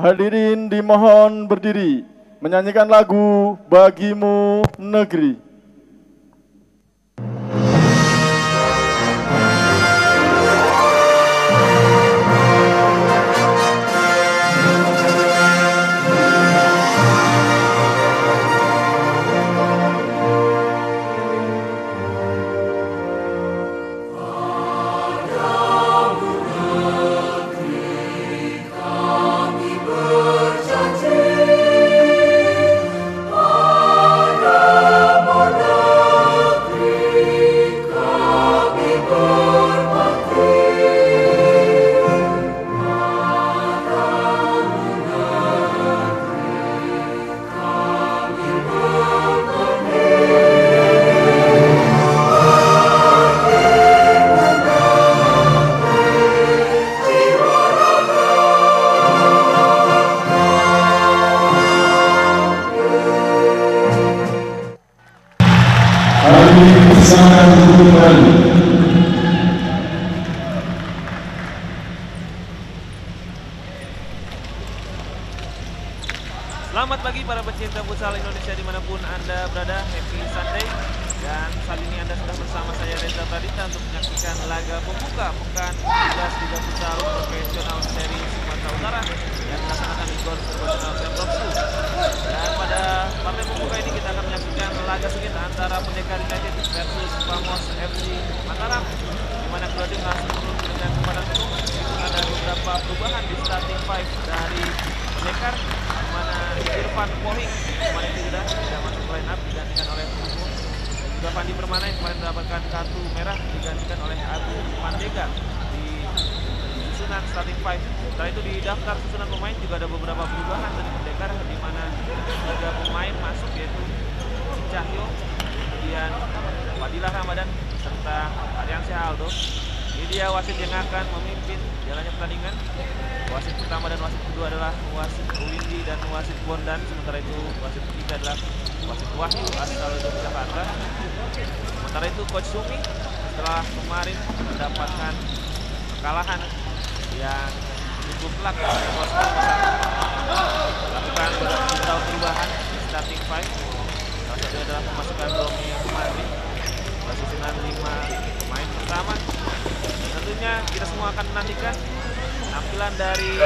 Hadirin dimohon berdiri menyanyikan lagu Bagimu Negeri. Selamat pagi para pecinta futsal Indonesia dimanapun Anda berada, happy Sunday. Dan saat ini Anda sudah bersama saya Reza Pradita untuk menyaksikan laga pembuka Pekan 13 Liga Futsal Profesional Seri Sumatera Utara yang dilaksanakan di Gor Profesional Pemprov Sulu. Dan pada partai pembuka ini kita akan menyaksikan laga sengit antara Pendekar United versus Famos FC Mataram, di mana kedua tim langsung turun dengan kepada penuh. Ada beberapa perubahan di starting five dari Pendekar, di mana Irfan Pohing kemarin tidak masuk line up digantikan oleh Fufu, dan juga Fandi Permana yang kemarin mendapatkan kartu merah digantikan oleh Agung Pandega di susunan starting five. Setelah itu di daftar susunan pemain juga ada beberapa perubahan dari Pendekar, di mana 3 pemain masuk yaitu Cahyo, kemudian Fadilah Ramadan serta Ariansyah Aldo. Ini dia wasit yang akan memimpin jalannya pertandingan. Wasit pertama dan wasit kedua adalah wasit Windy dan wasit Bondan. Sementara itu wasit ketiga adalah wasit Wahyu asal Jakarta. Sementara itu Coach Sumi setelah kemarin mendapatkan kekalahan yang cukup telak pada skor 5-1, lakukan beberapa perubahan di starting five. Salah satunya adalah pemasukan Romi Kumari, susunan 5 pemain pertama. Tentunya kita semua akan menantikan tampilan dari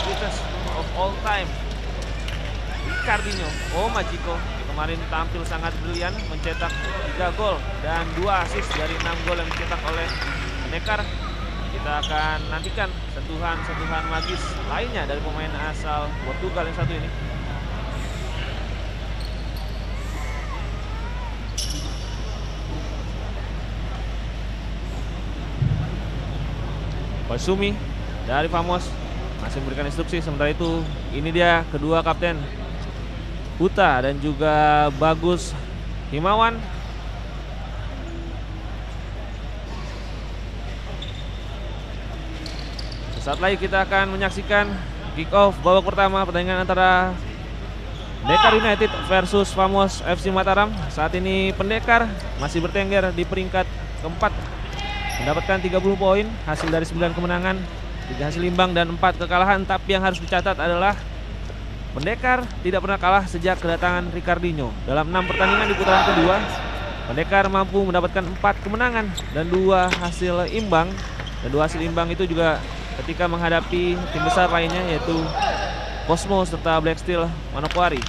greatest of all time, Ricardinho Majiko. Kemarin tampil sangat brilian, mencetak 3 gol dan 2 assist dari 6 gol yang dicetak oleh Pendekar. Kita akan nantikan sentuhan-sentuhan magis lainnya dari pemain asal Portugal yang satu ini. Sumi dari Famos masih memberikan instruksi. Sementara itu ini dia kedua kapten Huta dan juga Bagus Himawan. Saat lagi kita akan menyaksikan kick off babak pertama pertandingan antara Pendekar United versus Famos FC Mataram. Saat ini Pendekar masih bertengger di peringkat keempat, mendapatkan 30 poin hasil dari 9 kemenangan, 3 hasil imbang dan 4 kekalahan. Tapi yang harus dicatat adalah Pendekar tidak pernah kalah sejak kedatangan Ricardinho. Dalam 6 pertandingan di putaran kedua, Pendekar mampu mendapatkan 4 kemenangan dan 2 hasil imbang. Dan 2 hasil imbang itu juga ketika menghadapi tim besar lainnya yaitu Cosmo serta Black Steel Manokwari.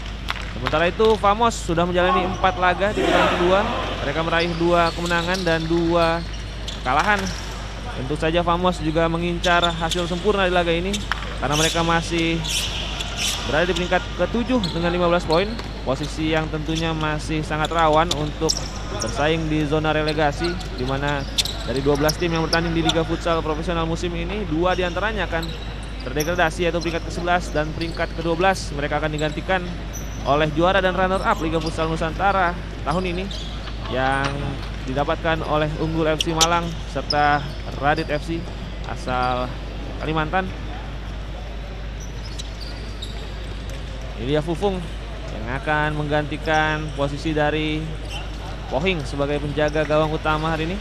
Sementara itu Famos sudah menjalani 4 laga di putaran kedua. Mereka meraih 2 kemenangan dan 2 kekalahan. Tentu saja Famos juga mengincar hasil sempurna di laga ini karena mereka masih berada di peringkat ke-7 dengan 15 poin, posisi yang tentunya masih sangat rawan untuk bersaing di zona relegasi, di mana dari 12 tim yang bertanding di Liga Futsal Profesional musim ini, 2 diantaranya akan terdegradasi yaitu peringkat ke-11 dan peringkat ke-12. Mereka akan digantikan oleh juara dan runner up Liga Futsal Nusantara tahun ini yang didapatkan oleh Unggul FC Malang serta Radit FC asal Kalimantan. Ini dia Fufung yang akan menggantikan posisi dari Pohing sebagai penjaga gawang utama hari ini.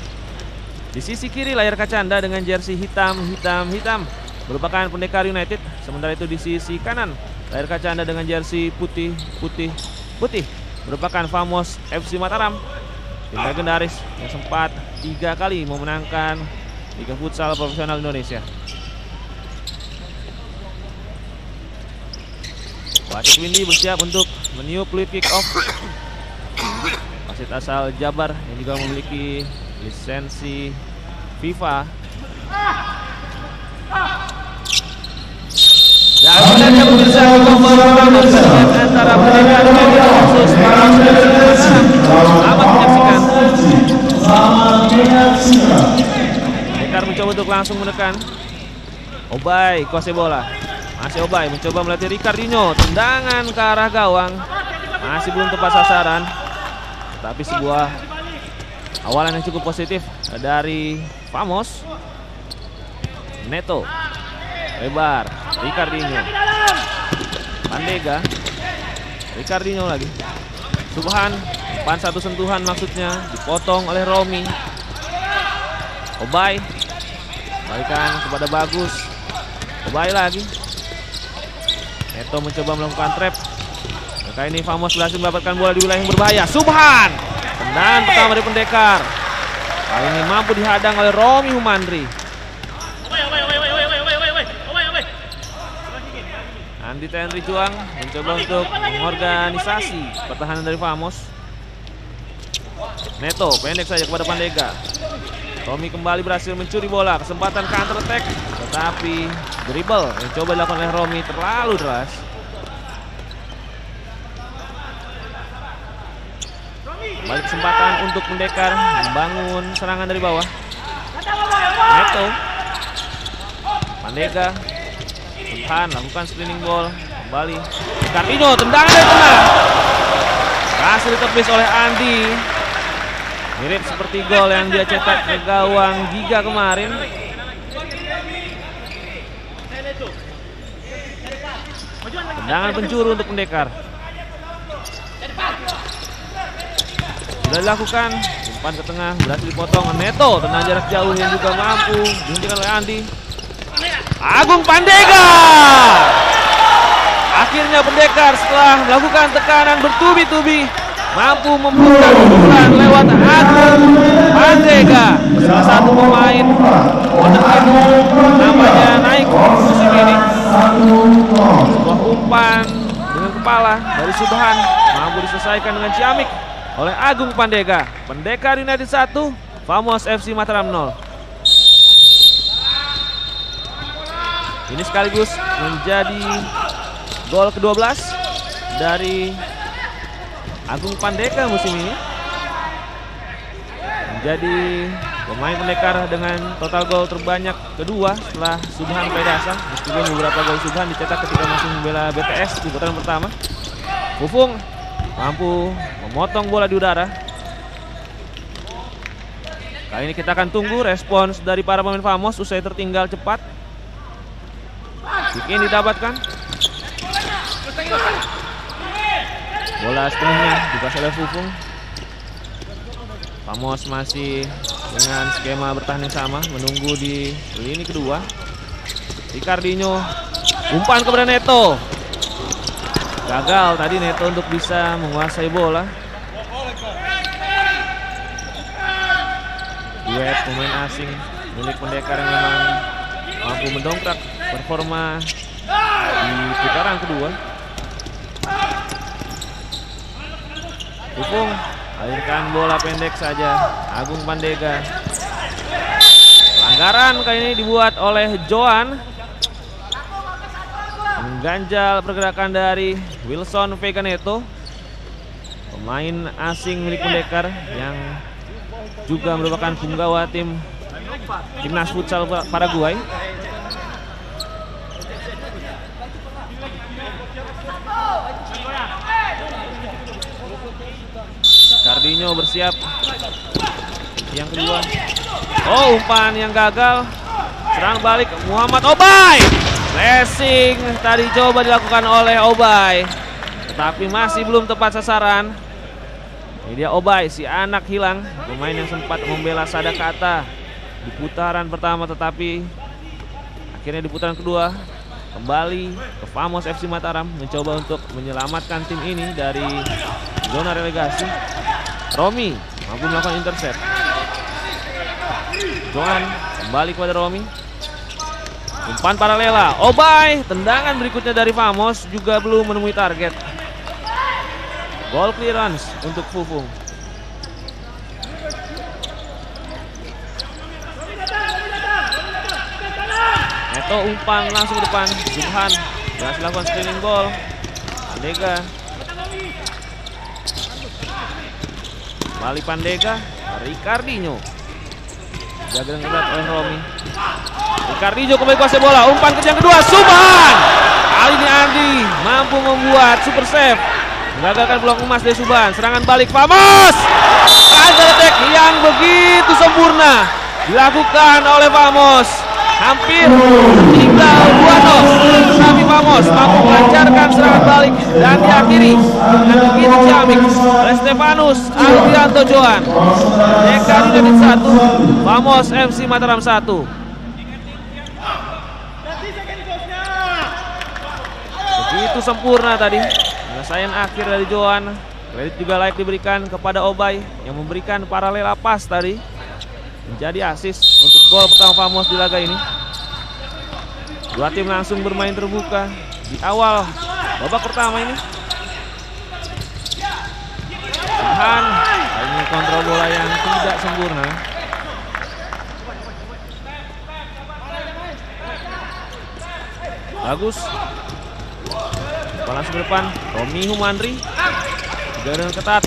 Di sisi kiri layar kaca Anda dengan jersey hitam merupakan Pendekar United. Sementara itu di sisi kanan layar kaca Anda dengan jersey putih merupakan Famos FC Mataram, tim legendaris yang sempat 3 kali memenangkan Liga Futsal Profesional Indonesia. Wasit Windy bersiap untuk meniup fluid kick off. Wasit asal Jabar yang juga memiliki lisensi FIFA. Dan kita pemirsa antara Merdeka dengan khusus selamat menyaksikan. Merdeka mencoba untuk langsung menekan. Obay kuasai bola. Masih Obay mencoba melatih Ricardinho, tendangan ke arah gawang. Masih belum tepat sasaran. Tapi sebuah awalan yang cukup positif dari Famos. Neto lebar, Ricardinho, Pandega, Ricardinho lagi, Subhan, umpan satu sentuhan maksudnya, dipotong oleh Romi. Obay, balikan kepada Bagus, Obay lagi. Neto mencoba melakukan trap. Kali ini Famos berhasil mendapatkan bola di wilayah yang berbahaya. Subhan, tendangan pertama dari Pendekar. Kali ini mampu dihadang oleh Romi Humandri. Andi Henry Juang mencoba untuk mengorganisasi pertahanan dari Famos. Neto pendek saja kepada Pandega. Romi kembali berhasil mencuri bola, kesempatan counter attack, tetapi dribble yang coba dilakukan oleh Romi terlalu deras. Kembali kesempatan untuk Pendekar membangun serangan dari bawah. Neto, Pandega, Subhan lakukan screening ball, kembali Ricardinho, tendangan dari tengah, berhasil ditepis oleh Andi. Mirip seperti gol yang dia cetak ke gawang Giga kemarin. Tendangan penjuru untuk Pendekar. Sudah dilakukan, umpan ke tengah, berhasil dipotong. Neto, tendangan jarak jauh yang juga mampu dihentikan oleh Andi. Agung Pandega. Akhirnya Pendekar setelah melakukan tekanan bertubi-tubi mampu membuka keunggulan lewat Agung Pandega, salah satu pemain wonderkid namanya naik musim ini. Sebuah umpan dengan kepala dari Subhan mampu diselesaikan dengan ciamik oleh Agung Pandega. Pendekar United 1, Famos FC Mataram 0. Ini sekaligus menjadi gol ke-12 dari Agung Pandega musim ini. Menjadi pemain Pendekar dengan total gol terbanyak kedua setelah Subhan Pedasa. Meskipun beberapa gol Subhan dicetak ketika masih membela BTS di putaran pertama. Fufung mampu memotong bola di udara. Kali ini kita akan tunggu respons dari para pemain Famos usai tertinggal cepat. Kick in didapatkan. Bola sepenuhnya dikuasai oleh Fufung. Famos masih dengan skema bertahan yang sama, menunggu di lini kedua. Ricardinho, umpan kepada Neto. Gagal tadi Neto untuk bisa menguasai bola. Duet pemain asing milik Pendekar yang memang mampu mendongkrak performa di putaran kedua. Fufung alirkan bola pendek saja. Agung Pandega. Pelanggaran kali ini dibuat oleh Joan, mengganjal pergerakan dari Wilson Vega Neto, pemain asing milik Pendekar yang juga merupakan punggawa timnas futsal Paraguay. Ricardinho bersiap yang kedua. Oh, umpan yang gagal. Serang balik Muhammad Obay. Flashing tadi coba dilakukan oleh Obay, tetapi masih belum tepat sasaran. Ini dia Obay, si anak hilang, pemain yang sempat membela Sadakata di putaran pertama, tetapi akhirnya di putaran kedua kembali ke Famos FC Mataram mencoba untuk menyelamatkan tim ini dari zona relegasi. Romi mampu melakukan intercept. Johan kembali kepada Romi. Umpan paralela. Obay, tendangan berikutnya dari Famos juga belum menemui target. Ball clearance untuk Fufung. Neto umpan langsung ke depan. Subhan berhasil lakukan stealing ball. Pandega. Kembali Pandega. Ricardinho. Jaga dengan ketat oleh Romi. Ricardinho kembali kuasai bola. Umpan ke yang kedua. Subhan. Kali ini Andi mampu membuat super save. Menggagalkan peluang emas dari Subhan. Serangan balik Famos. Counter attack yang begitu sempurna dilakukan oleh Famos. Hampir tinggal 2-0, tapi Famos mampu melancarkan serangan balik dan diakhiri dengan begitu ciamik oleh Stefanus Alfianto Johan. Deka United 1, Famos FC Mataram 1. Begitu sempurna tadi penyelesaian akhir dari Johan. Kredit juga layak diberikan kepada Obay yang memberikan paralela pas tadi menjadi assist untuk gol pertama Famos di laga ini. Dua tim langsung bermain terbuka di awal babak pertama ini. Subhan ini kontrol bola yang tidak sempurna. Bagus. Langsung ke depan Romi Humandri. Jaga dengan ketat.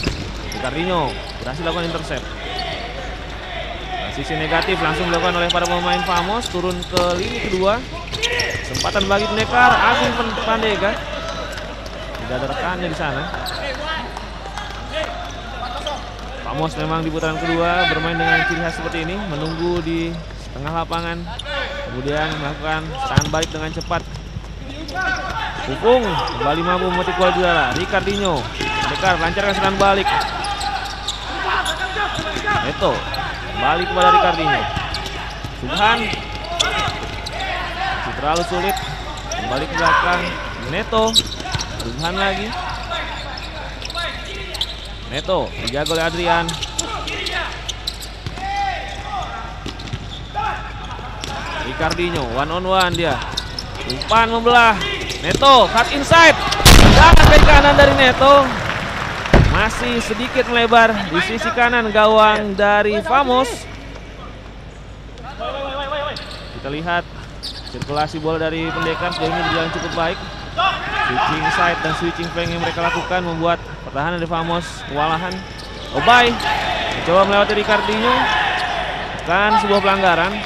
Ricardinho berhasil lakukan intercept. Sisi negatif langsung dilakukan oleh para pemain Famos. Turun ke lini kedua. Kesempatan bagi pendekar Agung Pandega. Tidak ada rekannya di sana. Famos memang di putaran kedua bermain dengan ciri khas seperti ini, menunggu di tengah lapangan, kemudian melakukan serangan balik dengan cepat. Pupung kembali mampu memetik bola di udara. Ricardinho, pendekar lancarkan serangan balik. Neto kembali kepada Ricardinho. Subhan masih terlalu sulit. Kembali ke belakang. Neto. Subhan lagi. Neto dijaga oleh Adrian. Ricardinho one on one dia. Umpan membelah. Neto cut inside. Tendangan ke kanan dari Neto. Masih sedikit melebar di sisi kanan gawang dari Famos. Kita lihat sirkulasi bola dari pendekar sejauh ini berjalan cukup baik. Switching side dan switching flank yang mereka lakukan membuat pertahanan dari Famos kewalahan. Obay mencoba melewati Ricardinho. Bukan sebuah pelanggaran.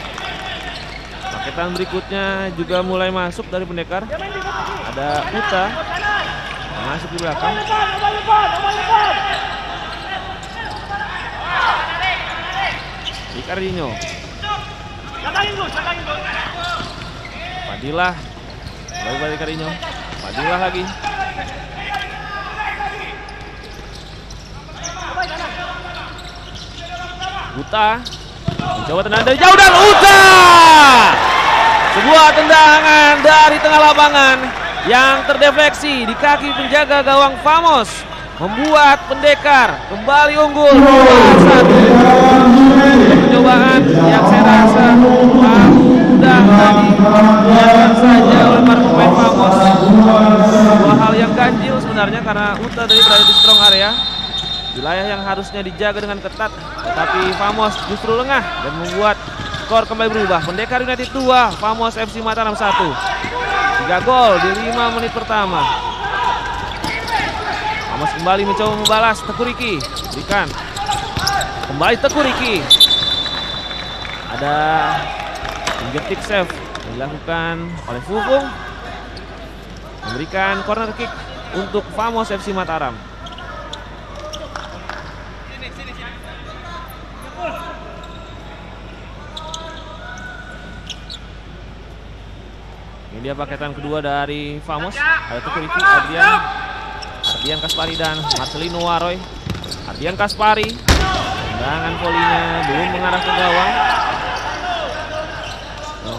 Paketan berikutnya juga mulai masuk dari pendekar. Ada Uta masuk di belakang. Ricardinho. Fadilah. Lalu balik Ricardinho. Fadilah lagi. Uta mencoba tendangan dari jauh dan Uta. Sebuah tendangan dari tengah lapangan yang terdefleksi di kaki penjaga gawang Famos membuat pendekar kembali unggul 2-1. Percobaan yang saya rasa mudah tadi dilakukan saja oleh para pemain Famos. Sebuah hal yang ganjil sebenarnya karena Uta tadi berada di strong area, wilayah yang harusnya dijaga dengan ketat, tetapi Famos justru lengah dan membuat skor kembali berubah. Pendekar United 2, Famos FC Mataram 1. 3 gol di 5 menit pertama. Famos kembali mencoba membalas. Teku Riki berikan kembali Teku Riki. Ada fingertip save yang dilakukan oleh Fufung, memberikan corner kick untuk Famos FC Mataram. Ini dia paketan kedua dari Famos. Ada Teku Riki, Ardian Kaspari dan Marcelino Waroy. Ardian Kaspari, tendangan volinya belum mengarah ke gawang.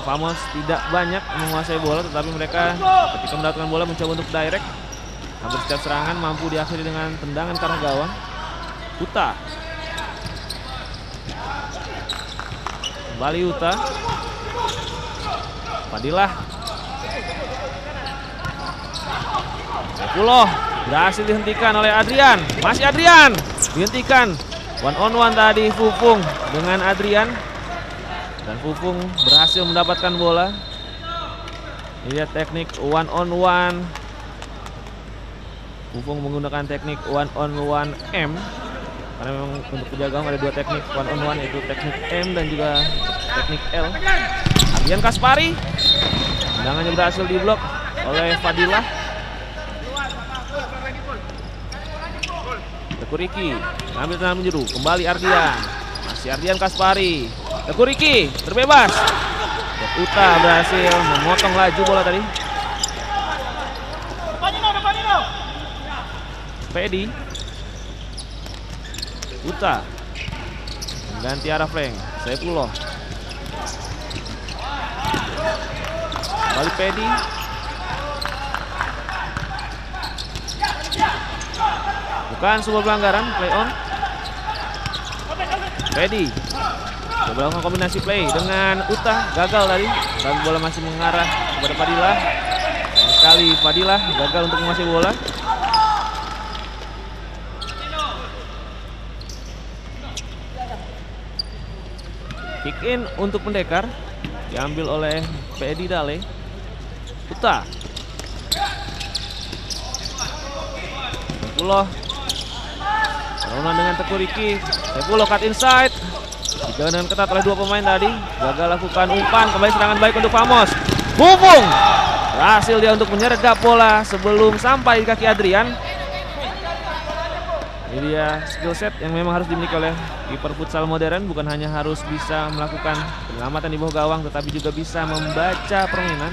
Famos tidak banyak menguasai bola, tetapi mereka ketika mendapatkan bola mencoba untuk direct. Hampir setiap serangan mampu diakhiri dengan tendangan ke arah gawang. Uta. Kembali Uta. Fadilah. Saifullah berhasil dihentikan oleh Adrian. Masih Adrian. Dihentikan. One on one tadi Fufung dengan Adrian. Dan Fufung berhasil mendapatkan bola. Lihat teknik one on one. Fufung menggunakan teknik one on one M. Karena memang untuk penjaga gawang ada dua teknik one on one, yaitu teknik M dan juga teknik L. Adrian Kaspari. Tendangannya berhasil diblok oleh Fadilah. Teku Riki ambil tendangan menjeru, kembali Ardian. Masih Ardian Kaspari. Teku Riki terbebas. Uta berhasil memotong laju bola tadi. Pedi. Uta mengganti arah flank. Saifullah. Kembali Pedi. Bukan sebuah pelanggaran, play on. Pedi coba melakukan kombinasi play dengan Uta, gagal tadi. Dan bola masih mengarah kepada Fadilah. Sekali Fadilah gagal untuk menguasai bola. Kick in untuk pendekar diambil oleh Pedi Dale. Uta. Saifullah. Perlawanan dengan Teku Riki. Saifullah cut inside. Dijaga dengan ketat oleh dua pemain tadi. Gagal lakukan umpan. Kembali serangan baik untuk Famos. Fufung. Berhasil dia untuk menyergap bola sebelum sampai di kaki Adrian. Ini dia skill set yang memang harus dimiliki oleh kiper futsal modern. Bukan hanya harus bisa melakukan penyelamatan di bawah gawang, tetapi juga bisa membaca permainan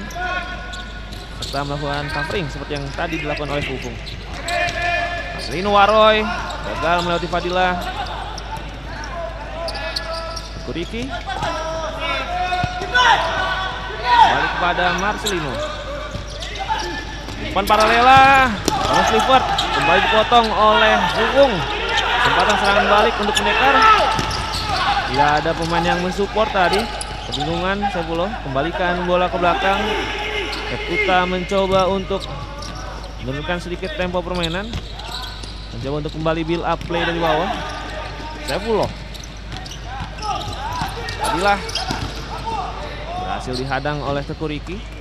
serta melakukan covering seperti yang tadi dilakukan oleh Fufung. Marcelino Waroy gagal melewati Fadilah. Kuriki balik kepada Marcelino. Umpan paralela. Thomas Clifford kembali dipotong oleh Fufung. Kesempatan serangan balik untuk pendekar. Tidak ada pemain yang mensupport tadi. Kebingungan Saifullah. Kembalikan bola ke belakang. Uta mencoba untuk menurunkan sedikit tempo permainan. Mencoba untuk kembali build up play dari bawah. Saifullah. Fadilah berhasil dihadang oleh Teku Riki.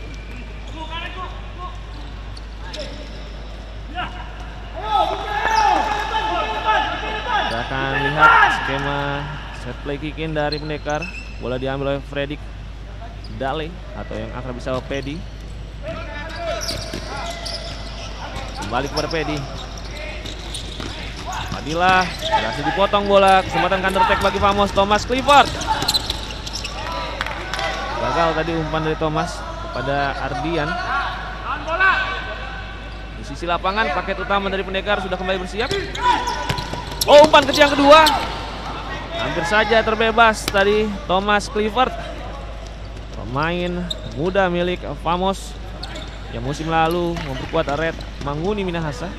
Kita akan lihat skema set play kick in dari pendekar. Bola diambil oleh Fredrik Dale atau yang akrab disapa Pedi. Kembali kepada Pedi. Fadilah berhasil dipotong bola. Kesempatan counter attack bagi Famos. Thomas Clifford. Gagal tadi umpan dari Thomas kepada Ardian. Di sisi lapangan paket utama dari pendekar sudah kembali bersiap. Oh, umpan kecil yang kedua. Hampir saja terbebas tadi Thomas Clifford. Pemain muda milik Famos yang musim lalu memperkuat Red Manguni Minahasa.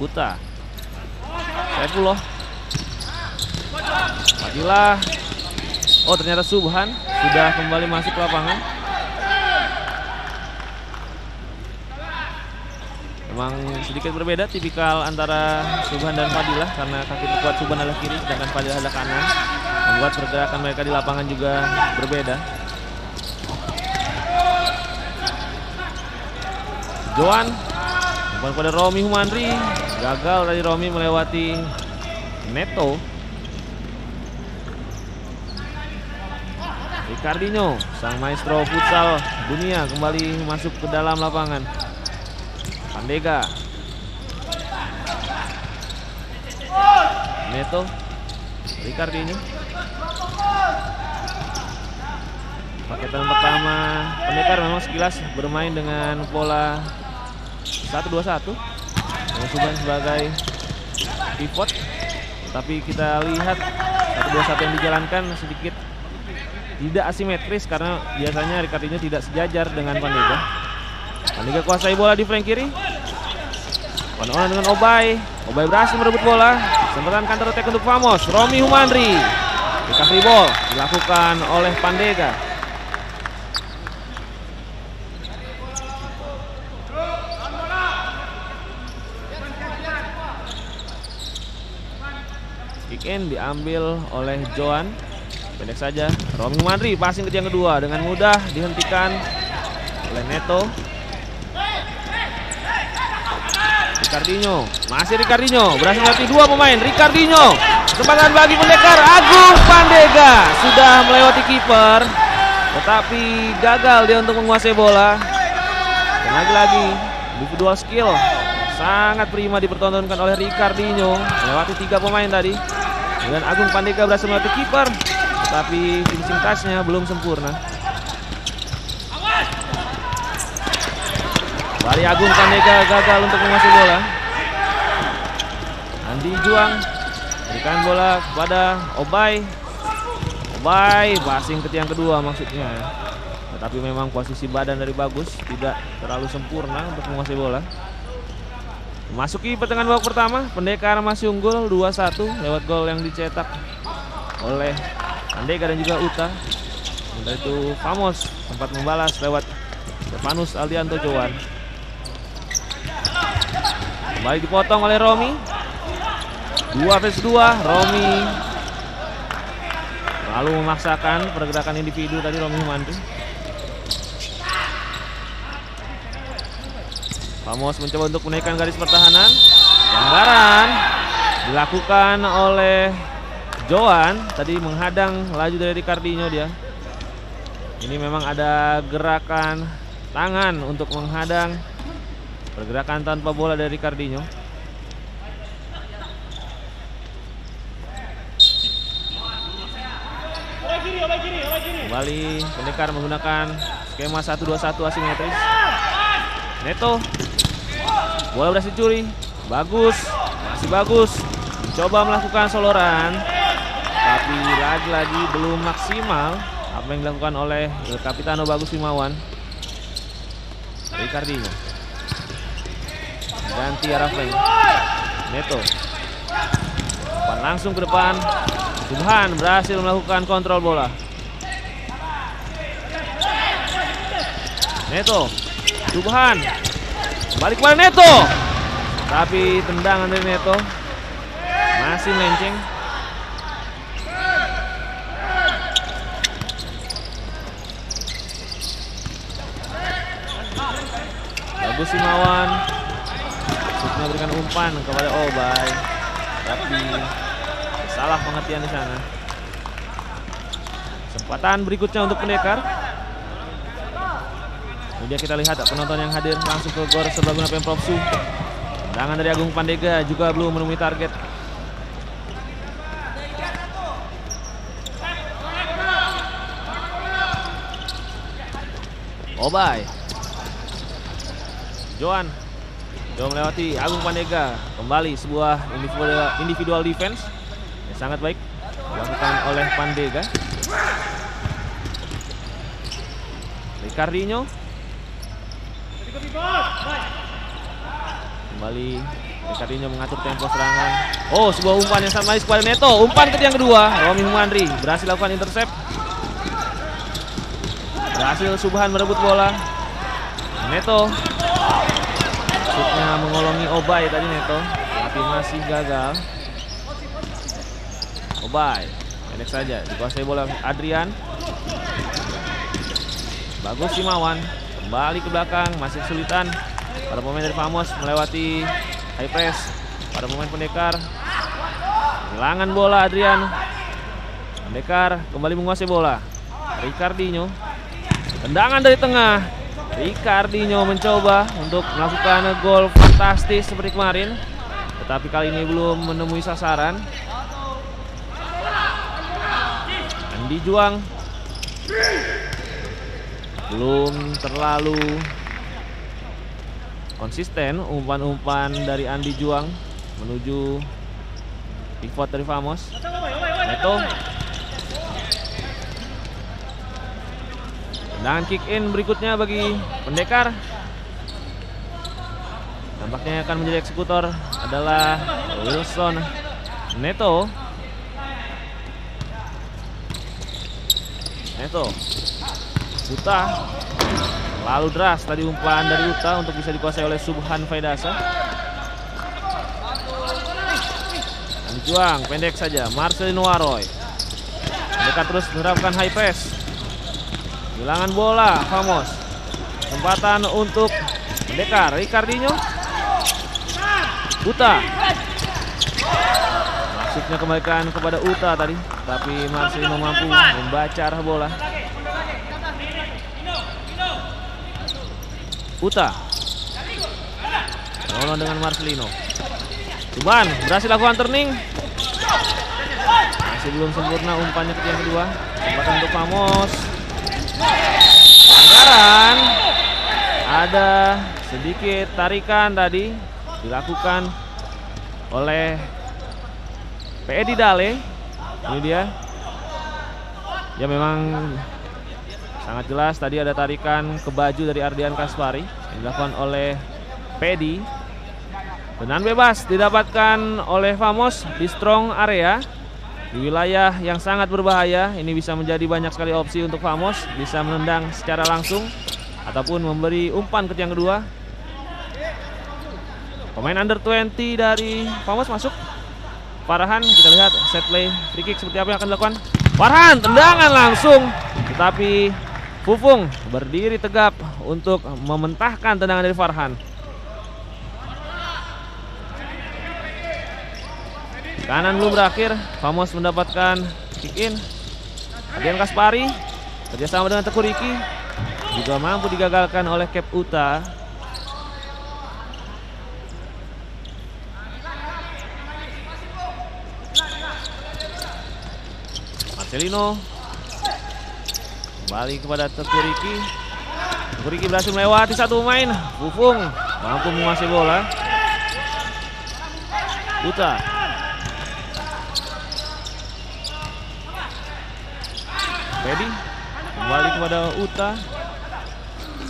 Uta. Saifullah. Fadilah. Oh, ternyata Subhan sudah kembali masuk ke lapangan. Memang sedikit berbeda tipikal antara Subhan dan Fadilah karena kaki terkuat Subhan adalah kiri sedangkan Fadilah adalah kanan. Membuat pergerakan mereka di lapangan juga berbeda. Joan umpan pada Romi Humandri. Gagal dari Romi melewati Neto. Ricardinho, sang maestro futsal dunia, kembali masuk ke dalam lapangan. Pandega. Neto. Ricardinho. Paketan pertama pendekar memang sekilas bermain dengan pola 1-2-1 dengan Subhan sebagai pivot, tapi kita lihat 1-2-1 yang dijalankan sedikit tidak asimetris karena biasanya Ricardinho tidak sejajar dengan Pandega. Pandega kuasai bola di flank kiri. One-on-one dengan Obay. Obay berhasil merebut bola. Kesempatan counter attack untuk Vamos. Romi Humandri. Recovery ball dilakukan oleh Pandega. Kick in diambil oleh Joan. Pendek saja. Romi Humandri passing ke yang kedua dengan mudah dihentikan oleh Neto. Ricardinho, masih Ricardinho, berhasil melatih dua pemain. Ricardinho, kesempatan bagi Pendekar. Agung Pandega sudah melewati kiper, tetapi gagal dia untuk menguasai bola. Dan lagi-lagi individual skill sangat prima dipertontonkan oleh Ricardinho, melewati 3 pemain tadi. Dan Agung Pandega berhasil melewati kiper, tetapi finishing touch-nya belum sempurna. Bari Agung Pandega gagal untuk menguasai bola. Andi Juang berikan bola kepada Obay. Obay passing ke tiang kedua maksudnya. Tetapi memang posisi badan dari Bagus tidak terlalu sempurna untuk menguasai bola. Memasuki pertengahan babak pertama, Pendekar masih unggul 2-1 lewat gol yang dicetak oleh Pandega dan juga Uta. Sementara itu Vamos sempat membalas lewat Stefanus Aldianto Joan. Kembali dipotong oleh Romi. 2 vs 2. Romi lalu memaksakan pergerakan individu tadi Romi Humandri. Vamos mencoba untuk menaikkan garis pertahanan. Pelanggaran dilakukan oleh Joan. Tadi menghadang laju dari Ricardinho dia. Ini memang ada gerakan tangan untuk menghadang pergerakan tanpa bola dari Ricardinho. Kembali Pendekar menggunakan skema 1-2-1 asimetris. Neto, bola berhasil curi. Bagus, masih Bagus. Mencoba melakukan soloran, tapi lagi-lagi belum maksimal apa yang dilakukan oleh El Capitano Bagus Himawan. Ricardinho ganti arah flank. Neto langsung ke depan. Subhan berhasil melakukan kontrol bola. Neto, Subhan balik kepada Neto, tapi tendangan dari Neto masih melenceng. Bagus Himawan memberikan umpan kepada Obay, tapi salah pengertian di sana. Kesempatan berikutnya untuk Pendekar. Kemudian kita lihat penonton yang hadir langsung ke gor serbaguna Pemprov Su. Tendangan dari Agung Pandega juga belum menemui target. Obay, Joan melewati Agung Pandega. Kembali sebuah individual defense yang sangat baik dilakukan oleh Pandega. Ricardinho kembali. Ricardinho mengatur tempo serangan. Oh, sebuah umpan yang sangat manis kepada Neto. Umpan ke yang kedua. Romi Humandri berhasil lakukan intercept. Berhasil Subhan merebut bola. Neto shootnya mengolongi Obay tadi Neto, tapi masih gagal. Obay pendek saja, dikuasai bola Adrian. Bagus Himawan kembali ke belakang, masih kesulitan para pemain dari Vamos melewati high press. Para pemain Pendekar kehilangan bola. Adrian, Pendekar kembali menguasai bola. Ricardinho, tendangan dari tengah. Ricardinho mencoba untuk melakukan gol fantastis seperti kemarin, tetapi kali ini belum menemui sasaran. Andi Juang belum terlalu konsisten umpan-umpan dari Andi Juang menuju pivot dari Vamos. Neto. Tendangan kick in berikutnya bagi Pendekar. Nampaknya akan menjadi eksekutor adalah Wilson Neto. Uta. Lalu deras tadi umpan dari Uta untuk bisa dikuasai oleh Subhan Faidasa. Juang pendek saja Marcelino Waroy. Mereka terus menerapkan high press. Kehilangan bola Famos. Kesempatan untuk Pendekar. Ricardinho. Uta. Maksudnya kembalikan kepada Uta tadi, tapi Marcelino mampu membaca arah bola. Uta. Nolong dengan Marcelino. Subhan berhasil lakukan turning. Masih belum sempurna umpannya ke yang kedua. Kesempatan untuk Famos. Pelanggaran. Ada sedikit tarikan tadi dilakukan oleh P.Edi Dale. Ini dia. Ya memang sangat jelas tadi ada tarikan ke baju dari Ardian Kaspari yang dilakukan oleh P.Edi. Tendangan bebas didapatkan oleh Famos di strong area di wilayah yang sangat berbahaya. Ini bisa menjadi banyak sekali opsi untuk Famos, bisa menendang secara langsung ataupun memberi umpan ke yang kedua. Pemain under 20 dari Famos masuk. Farhan, kita lihat set play free kick seperti apa yang akan dilakukan. Farhan, tendangan langsung, tetapi Fufung berdiri tegap untuk mementahkan tendangan dari Farhan. Kanan belum berakhir, Famos mendapatkan kick in. Ardian Kaspari kerjasama dengan Teguh Riki juga mampu digagalkan oleh Cap Uta. Marcelino kembali kepada Teguh Riki. Teguh Riki berhasil melewati satu pemain. Fufung mampu menguasai bola. Uta. Pedi kembali kepada Uta.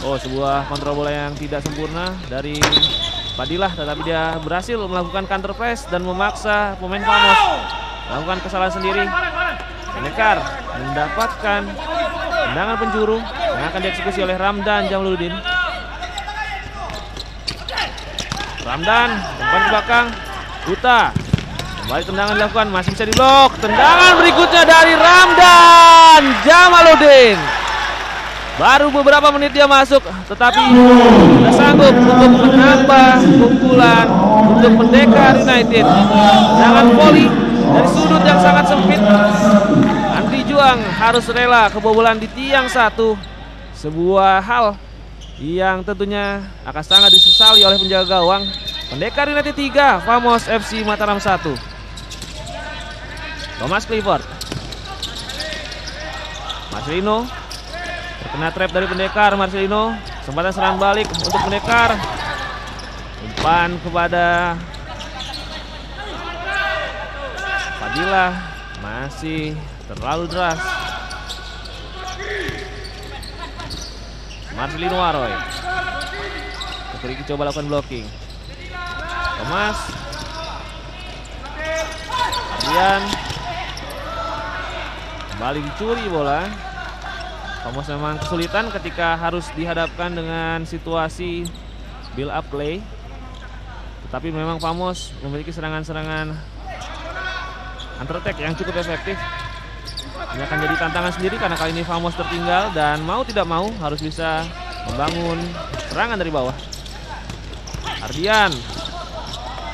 Oh, sebuah kontrol bola yang tidak sempurna dari Fadilah, tetapi dia berhasil melakukan counter press dan memaksa pemain Famos melakukan kesalahan sendiri. Pendekar mendapatkan tendangan penjuru yang akan dieksekusi oleh Ramdan Jamuluddin. Ramdan umpan ke belakang. Uta. Kembali tendangan dilakukan, masih bisa diblok. Tendangan berikutnya dari Ramdan Jamuluddin. Baru beberapa menit dia masuk, tetapi sudah sanggup untuk menambah pukulan untuk Pendekar United. Tendangan volley dari sudut yang sangat sempit. Andi Juang harus rela kebobolan di tiang satu. Sebuah hal yang tentunya akan sangat disesali oleh penjaga gawang. Pendekar United 3, Famos FC Mataram 1. Thomas Clifford. Marcelino terkena trap dari Pendekar. Marcelino kesempatan serang balik untuk Pendekar. Umpan kepada Fadilah masih terlalu deras. Marcelino Waroy. Riki coba lakukan blocking. Thomas. Ardian. Kembali dicuri bola. Famos memang kesulitan ketika harus dihadapkan dengan situasi build up play. Tetapi memang Famos memiliki serangan-serangan counter attack yang cukup efektif. Ini akan jadi tantangan sendiri karena kali ini Famos tertinggal dan mau tidak mau harus bisa membangun serangan dari bawah. Ardian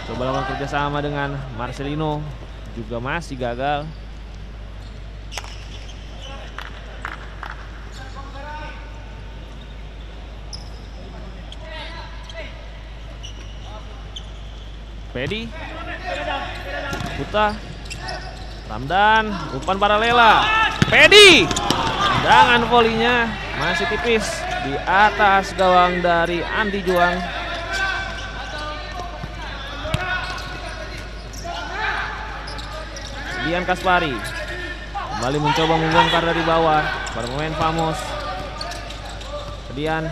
coba lakukan kerjasama dengan Marcelino, juga masih gagal. Pedi, Uta, Ramdan, umpan paralela. Pedi, tendangan volinya masih tipis di atas gawang dari Andi Juang. Ardian Kaspari, Kembali mencoba membongkar dari bawah para pemain Famos. Kemudian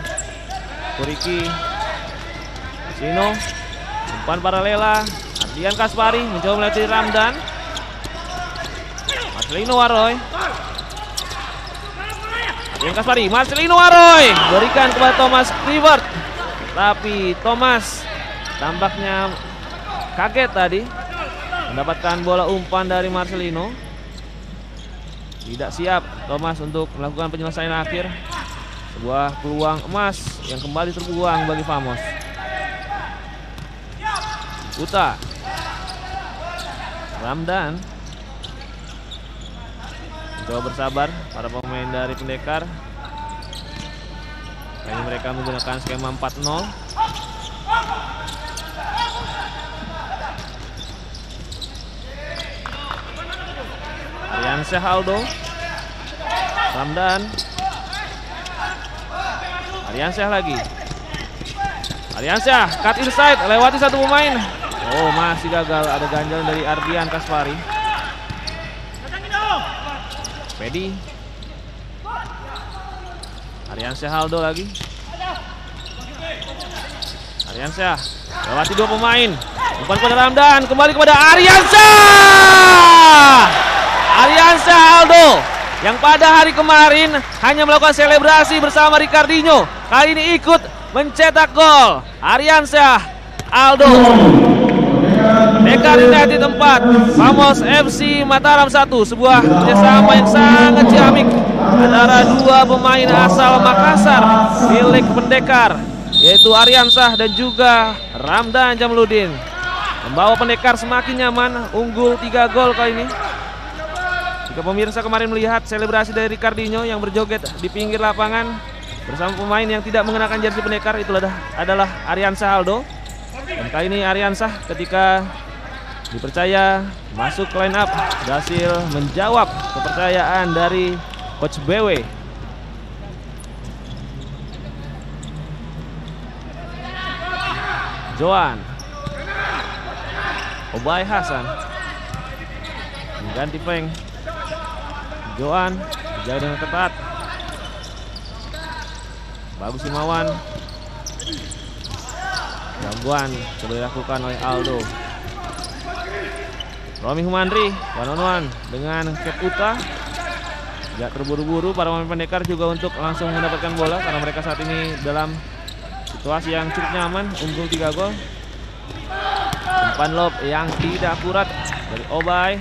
Kuriki, Sino, umpan paralela. Ardian Kaspari mencoba melatih Ramdan. Marcelino Waroy. Ardian Kaspari, Marcelino Waroy berikan kepada Thomas Clifford. Tapi Thomas tampaknya kaget tadi mendapatkan bola umpan dari Marcelino. Tidak siap Thomas untuk melakukan penyelesaian akhir. Sebuah peluang emas yang kembali terbuang bagi Famos. Uta, Ramdan mencoba bersabar para pemain dari Pendekar. Kali mereka menggunakan skema 4-0. Aryansyah Aldo, Ramdan, Aryansyah lagi. Aryansyah cut inside, lewati satu pemain. Oh, masih gagal, ada ganjalan dari Ardian Kaspari. Pedi, Aryansyah Aldo lagi. Aryansyah lewati dua pemain. Umpan kepada Ramdan, kembali kepada Aryansyah. Aryansyah Aldo yang pada hari kemarin hanya melakukan selebrasi bersama Ricardinho, kali ini ikut mencetak gol. Aryansyah Aldo. Pendekar United 4, Famos FC Mataram 1. Sebuah kerjasama yang sangat ciamik antara dua pemain asal Makassar milik Pendekar, yaitu Aryansyah dan juga Ramdan Jamludin. Membawa Pendekar semakin nyaman, unggul 3 gol kali ini. Jika pemirsa kemarin melihat selebrasi dari Ricardinho yang berjoget di pinggir lapangan bersama pemain yang tidak mengenakan jersey Pendekar, itu adalah Aryansyah Aldo. Dan kali ini Aryansyah ketika dipercaya masuk ke line up berhasil menjawab kepercayaan dari Coach BW. Joan, Obay Hasan mengganti Feng. Joan jauh dengan ketat. Bagus Himawan. Gangguan coba dilakukan oleh Aldo. Romi Humandri one-on-one dengan Kep Uta. Tidak terburu-buru para pemain Pendekar juga untuk langsung mendapatkan bola karena mereka saat ini dalam situasi yang cukup nyaman, unggul 3 gol. Umpan lob yang tidak akurat dari Obay.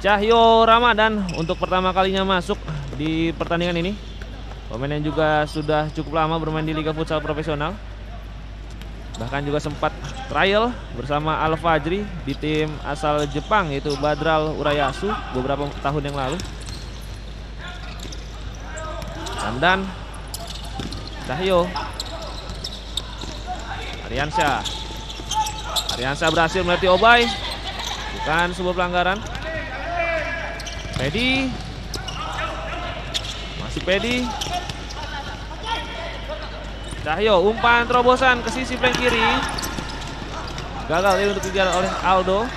Cahyo Ramadan untuk pertama kalinya masuk di pertandingan ini. Pemain yang juga sudah cukup lama bermain di Liga Futsal Profesional. Bahkan juga sempat trial bersama Al Fajri di tim asal Jepang, yaitu Badral Urayasu beberapa tahun yang lalu. Ramdan, Cahyo, Aryansyah. Aryansyah berhasil melatih Obay. Bukan sebuah pelanggaran. Pedi, masih Pedi. Cahyo, umpan terobosan ke sisi flank kiri. Gagal ini untuk dikejar oleh Aldo.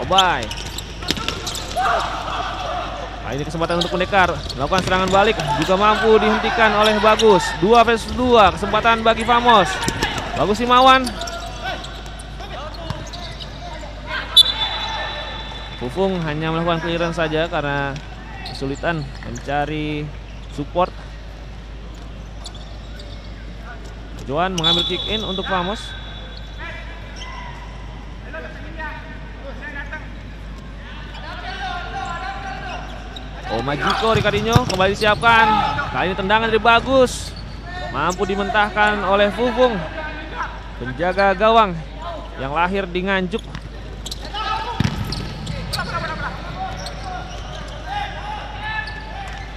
Obay. Nah, ini kesempatan untuk Pendekar melakukan serangan balik, juga mampu dihentikan oleh Bagus. 2 versus 2, kesempatan bagi Famos. Bagus Himawan. Pufung hanya melakukan clearance saja karena kesulitan mencari support. Joan mengambil kick in untuk Famos. Majiko Ricardinho kembali disiapkan. Kali ini tendangan dari Bagus, mampu dimentahkan oleh Fufung, penjaga gawang yang lahir di Nganjuk.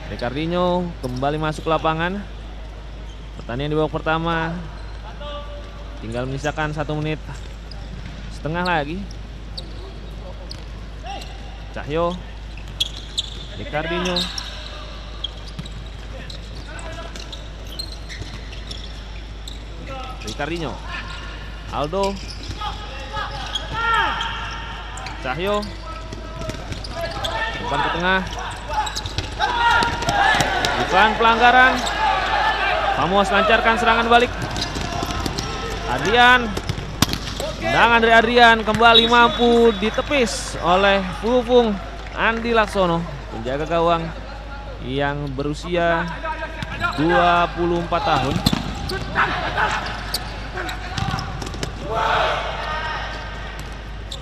Ricardinho kembali masuk ke lapangan. Pertandingan di babak pertama tinggal menyisakan 1 menit setengah lagi. Cahyo, Ricardinho, Aldo, Cahyo, Umpan ke tengah. Bukan pelanggaran. Famos lancarkan serangan balik. Adrian. Tendangan dari Adrian kembali mampu ditepis oleh Pupung Andi Laksono, penjaga gawang yang berusia 24 tahun.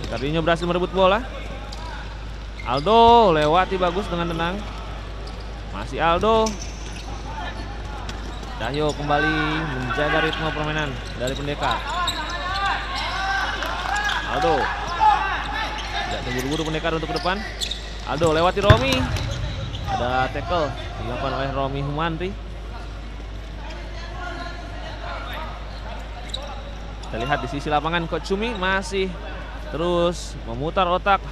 Ricardinho berhasil merebut bola. Aldo lewati bagus dengan tenang. Masih Aldo. Cahyo kembali menjaga ritme permainan dari Pendekar. Aldo. Tidak terburu-buru Pendekar untuk ke depan. Aldo lewati Romi. Ada tackle dilakukan oleh Romi Humandri. Kita lihat di sisi lapangan Coach Sumi masih terus memutar otak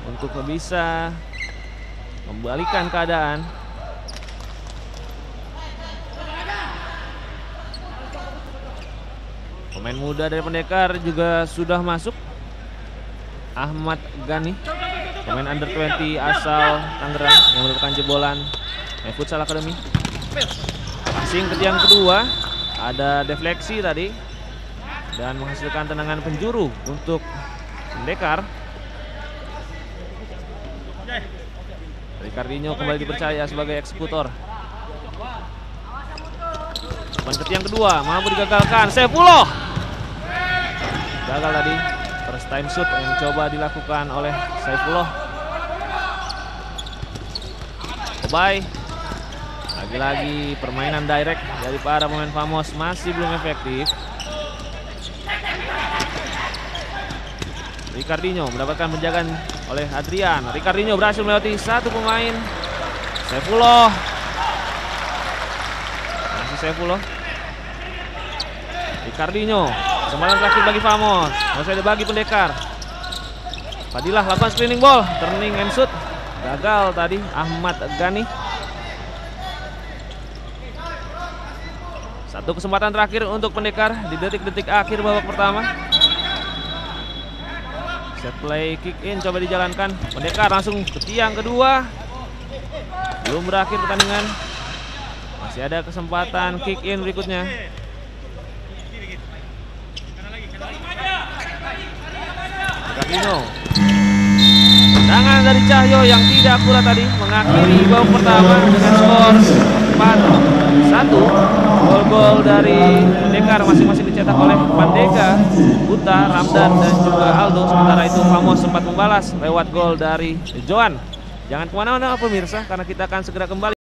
untuk bisa membalikan keadaan. Pemain muda dari Pendekar juga sudah masuk. Ahmad Gani, pemain under 20 asal Tangerang yang merupakan jebolan Futsal Academy. Passing ke tiang kedua, ada defleksi tadi dan menghasilkan tendangan penjuru untuk Pendekar. Ricardinho kembali dipercaya sebagai eksekutor. Umpan ke tiang kedua mampu digagalkan. Saifullah gagal tadi. First time shoot yang coba dilakukan oleh Saifullah. Obay. Lagi-lagi permainan direct dari para pemain Famos masih belum efektif. Ricardinho mendapatkan penjagaan oleh Adrian. Ricardinho berhasil melewati satu pemain. Saifullah. Masih Saifullah. Ricardinho. Kesempatan terakhir bagi Famos. Masih ada bagi Pendekar. Fadilah lakukan screening ball. Turning and shoot. Gagal tadi Ahmad Gani. Satu kesempatan terakhir untuk Pendekar di detik-detik akhir babak pertama. Set play kick in coba dijalankan. Pendekar langsung ke tiang kedua. Belum berakhir pertandingan. Masih ada kesempatan kick in berikutnya. Ricardinho. Tendangan dari Cahyo yang tidak akurat tadi mengakhiri babak pertama dengan skor 4-1. Gol-gol dari Pendekar masing-masing dicetak oleh Pandega, Buta, Ramdan dan juga Aldo. Sementara itu Famos sempat membalas lewat gol dari Joan. Jangan kemana-mana pemirsa karena kita akan segera kembali.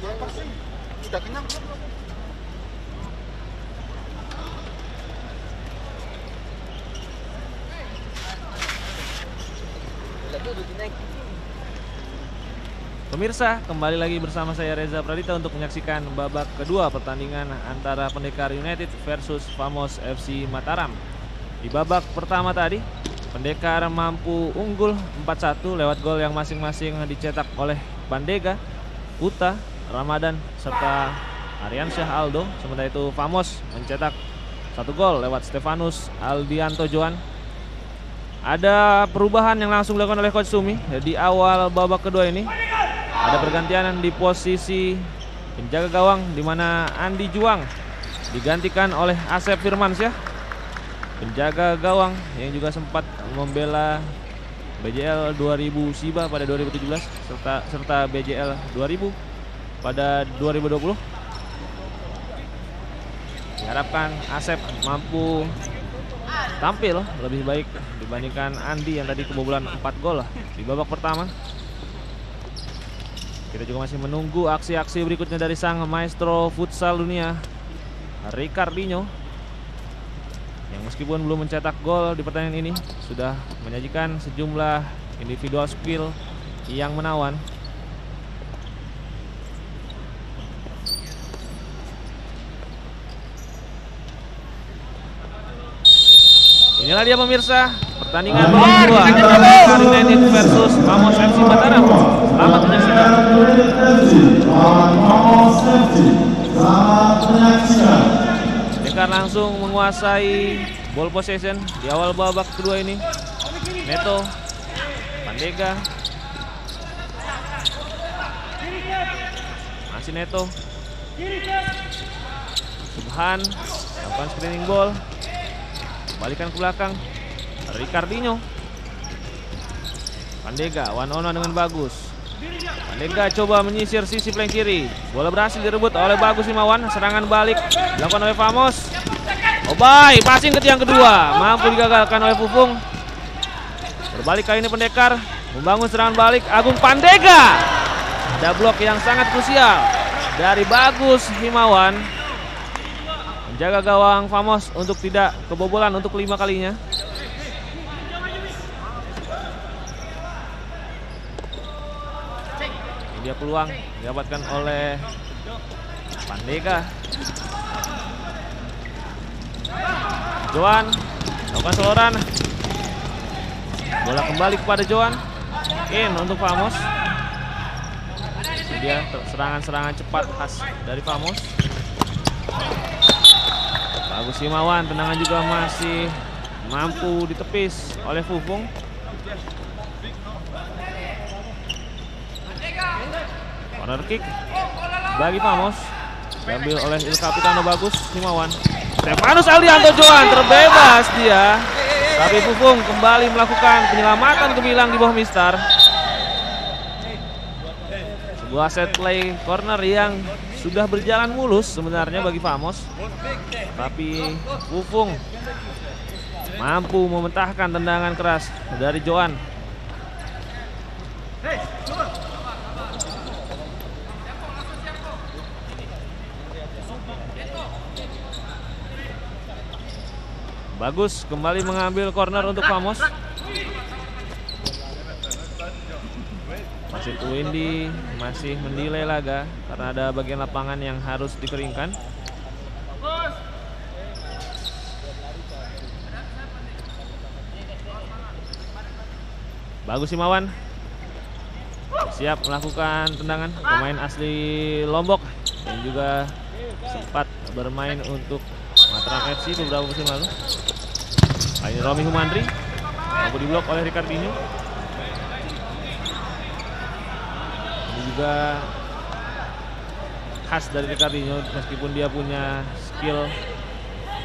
Sudah kenyang belum? Pemirsa, kembali lagi bersama saya Reza Pradita untuk menyaksikan babak kedua pertandingan antara Pendekar United versus Famos FC Mataram. Di babak pertama tadi, Pendekar mampu unggul 4-1 lewat gol yang masing-masing dicetak oleh Pandega, Uta, Ramadan, serta Aryansyah Aldo. Sementara itu Famos mencetak 1 gol lewat Stefanus Aldianto Joan. Ada perubahan yang langsung dilakukan oleh Coach Sumi di awal babak kedua ini. Ada pergantian di posisi penjaga gawang di mana Andi Juang digantikan oleh Asep Firmansyah, penjaga gawang yang juga sempat membela BJL 2000 SIBA pada 2017 serta BJL 2000 pada 2020. Diharapkan Asep mampu tampil lebih baik dibandingkan Andi yang tadi kebobolan 4 gol di babak pertama. Kita juga masih menunggu aksi-aksi berikutnya dari sang maestro futsal dunia Ricardinho, yang meskipun belum mencetak gol di pertandingan ini sudah menyajikan sejumlah individual skill yang menawan. Inilah dia pemirsa, pertandingan babak kedua antara Pendekar United versus Famos FC Mataram. Selamat menyaksikan. Pendekar langsung menguasai ball possession di awal babak kedua ini. Neto, Pandega, masih Neto, Subhan lakukan screening ball, balikan ke belakang, Ricardinho, Pandega one on one dengan Bagus. Pandega coba menyisir sisi flank kiri, bola berhasil direbut oleh Bagus Himawan. Serangan balik dilakukan oleh Famos. Obay passing ke tiang kedua, mampu digagalkan oleh Fufung. Berbalik kali ini Pendekar membangun serangan balik. Agung Pandega, ada blok yang sangat krusial dari Bagus Himawan, menjaga gawang Famos untuk tidak kebobolan untuk 5 kalinya. Dia peluang didapatkan oleh Pandega. Joan lakukan soloran, bola kembali kepada Joan, in untuk Famos. Dia serangan-serangan cepat khas dari Famos. Bagus Himawan, tendangan juga masih mampu ditepis oleh Fufung. Corner kick bagi Famos, diambil oleh Il Capitano Bagus Himawan. Stefanus Aldianto Joan terbebas dia, tapi Fufung kembali melakukan penyelamatan gemilang di bawah mistar. Sebuah set play corner yang sudah berjalan mulus sebenarnya bagi Famos, tapi Fufung mampu mementahkan tendangan keras dari Joan. Bagus kembali mengambil corner untuk Famos. Wasit Windy masih mendelay laga karena ada bagian lapangan yang harus dikeringkan. Bagus Himawan siap melakukan tendangan, pemain asli Lombok yang juga sempat bermain untuk Mataram FC beberapa musim lalu. Ini Romi Humandri mampu diblok oleh Ricardinho. Ini juga khas dari Ricardinho, meskipun dia punya skill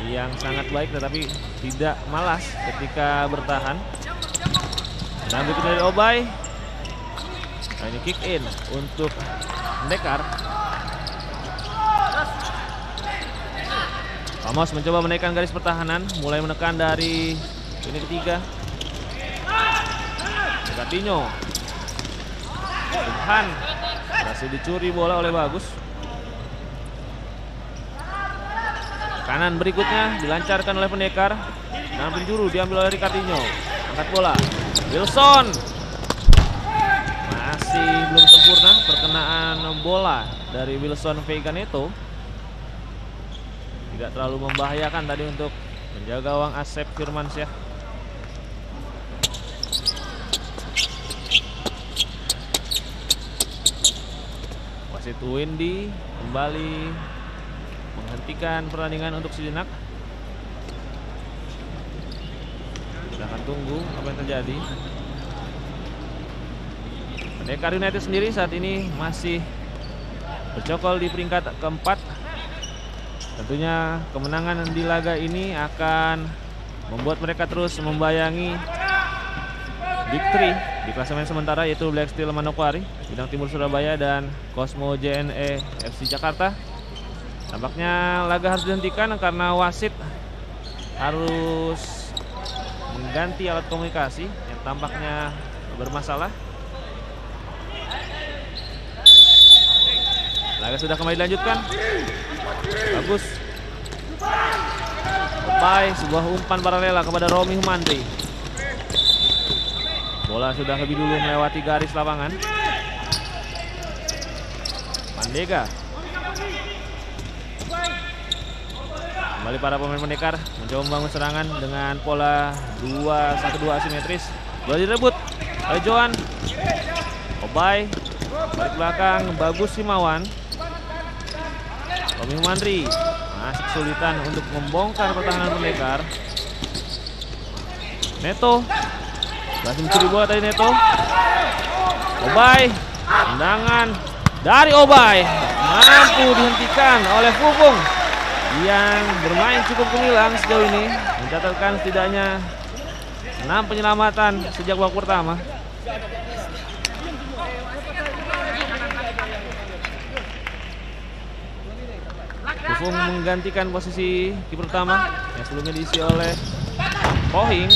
yang sangat baik tetapi tidak malas ketika bertahan. Dan berikut dari Obay. Nah, ini kick in untuk Pendekar. Famos mencoba menaikkan garis pertahanan, mulai menekan dari ini ketiga. Ricardinho, Subhan Berhasil dicuri bola oleh Bagus. Kanan berikutnya dilancarkan oleh pendekar. Dan penjuru diambil oleh Ricardinho. Angkat bola. Wilson. Masih belum sempurna perkenaan bola dari Wilson Veiga Neto. Tidak terlalu membahayakan tadi untuk menjaga gawang Asep Firmansyah. Wasit Windy kembali menghentikan pertandingan untuk sejenak. Kita akan tunggu apa yang terjadi. Pendekar United sendiri saat ini masih bercokol di peringkat keempat. Tentunya kemenangan di laga ini akan membuat mereka terus membayangi Big Three di klasemen sementara, yaitu Black Steel Manokwari, Bintang Timur Surabaya, dan Cosmo JNE FC Jakarta. Tampaknya laga harus dihentikan karena wasit harus mengganti alat komunikasi yang tampaknya bermasalah. Laga sudah kembali dilanjutkan. Bagus. Obai, sebuah umpan paralela kepada Romi Humandri. Bola sudah lebih dulu melewati garis lapangan. Pandega. Kembali para pemain pendekar mencoba membangun serangan dengan pola 2-1-2 asimetris. Bola direbut oleh Johan. Obai balik belakang, Bagus Himawan. Romi Humandri masih kesulitan untuk membongkar pertahanan pendekar. Neto berhasil mencuri bola tadi Neto. Obai, tendangan dari Obai mampu dihentikan oleh Fufung yang bermain cukup gemilang sejauh ini, mencatatkan setidaknya 6 penyelamatan sejak babak pertama. Fufung menggantikan posisi kiper pertama yang sebelumnya diisi oleh Pohing.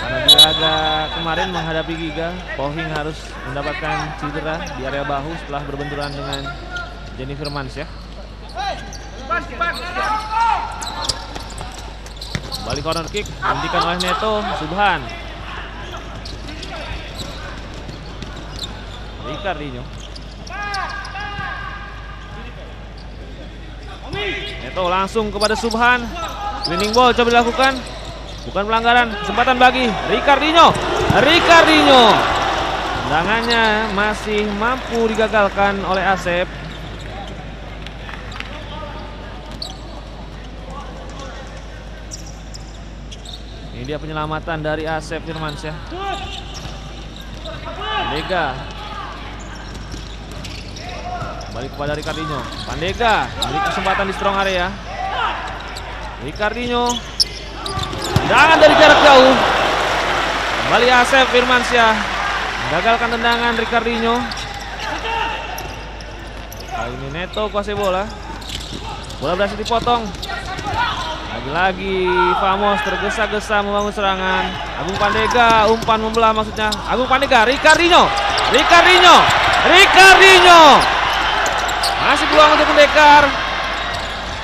Karena di laga kemarin menghadapi Giga, Pohing harus mendapatkan cedera di area bahu setelah berbenturan dengan Jenny Firmansyah. Kembali corner kick dihentikan oleh Neto. Subhan, Ricardinho. Neto langsung kepada Subhan. Cleaning ball coba dilakukan. Bukan pelanggaran, kesempatan bagi Ricardinho. Ricardinho, tendangannya masih mampu digagalkan oleh Asep. Ini dia penyelamatan dari Asep Firmansyah. Pandega kembali kepada Ricardinho. Pandega memiliki kesempatan di strong area. Ricardinho, tendangan dari jarak jauh. Kembali Asep Firmansyah menggagalkan tendangan Ricardinho. Kali ini Neto kuasai bola. Bola berhasil dipotong. Lagi-lagi Famos tergesa-gesa membangun serangan. Agung Pandega, umpan membelah maksudnya. Agung Pandega, Ricardinho. Masih peluang untuk pendekar.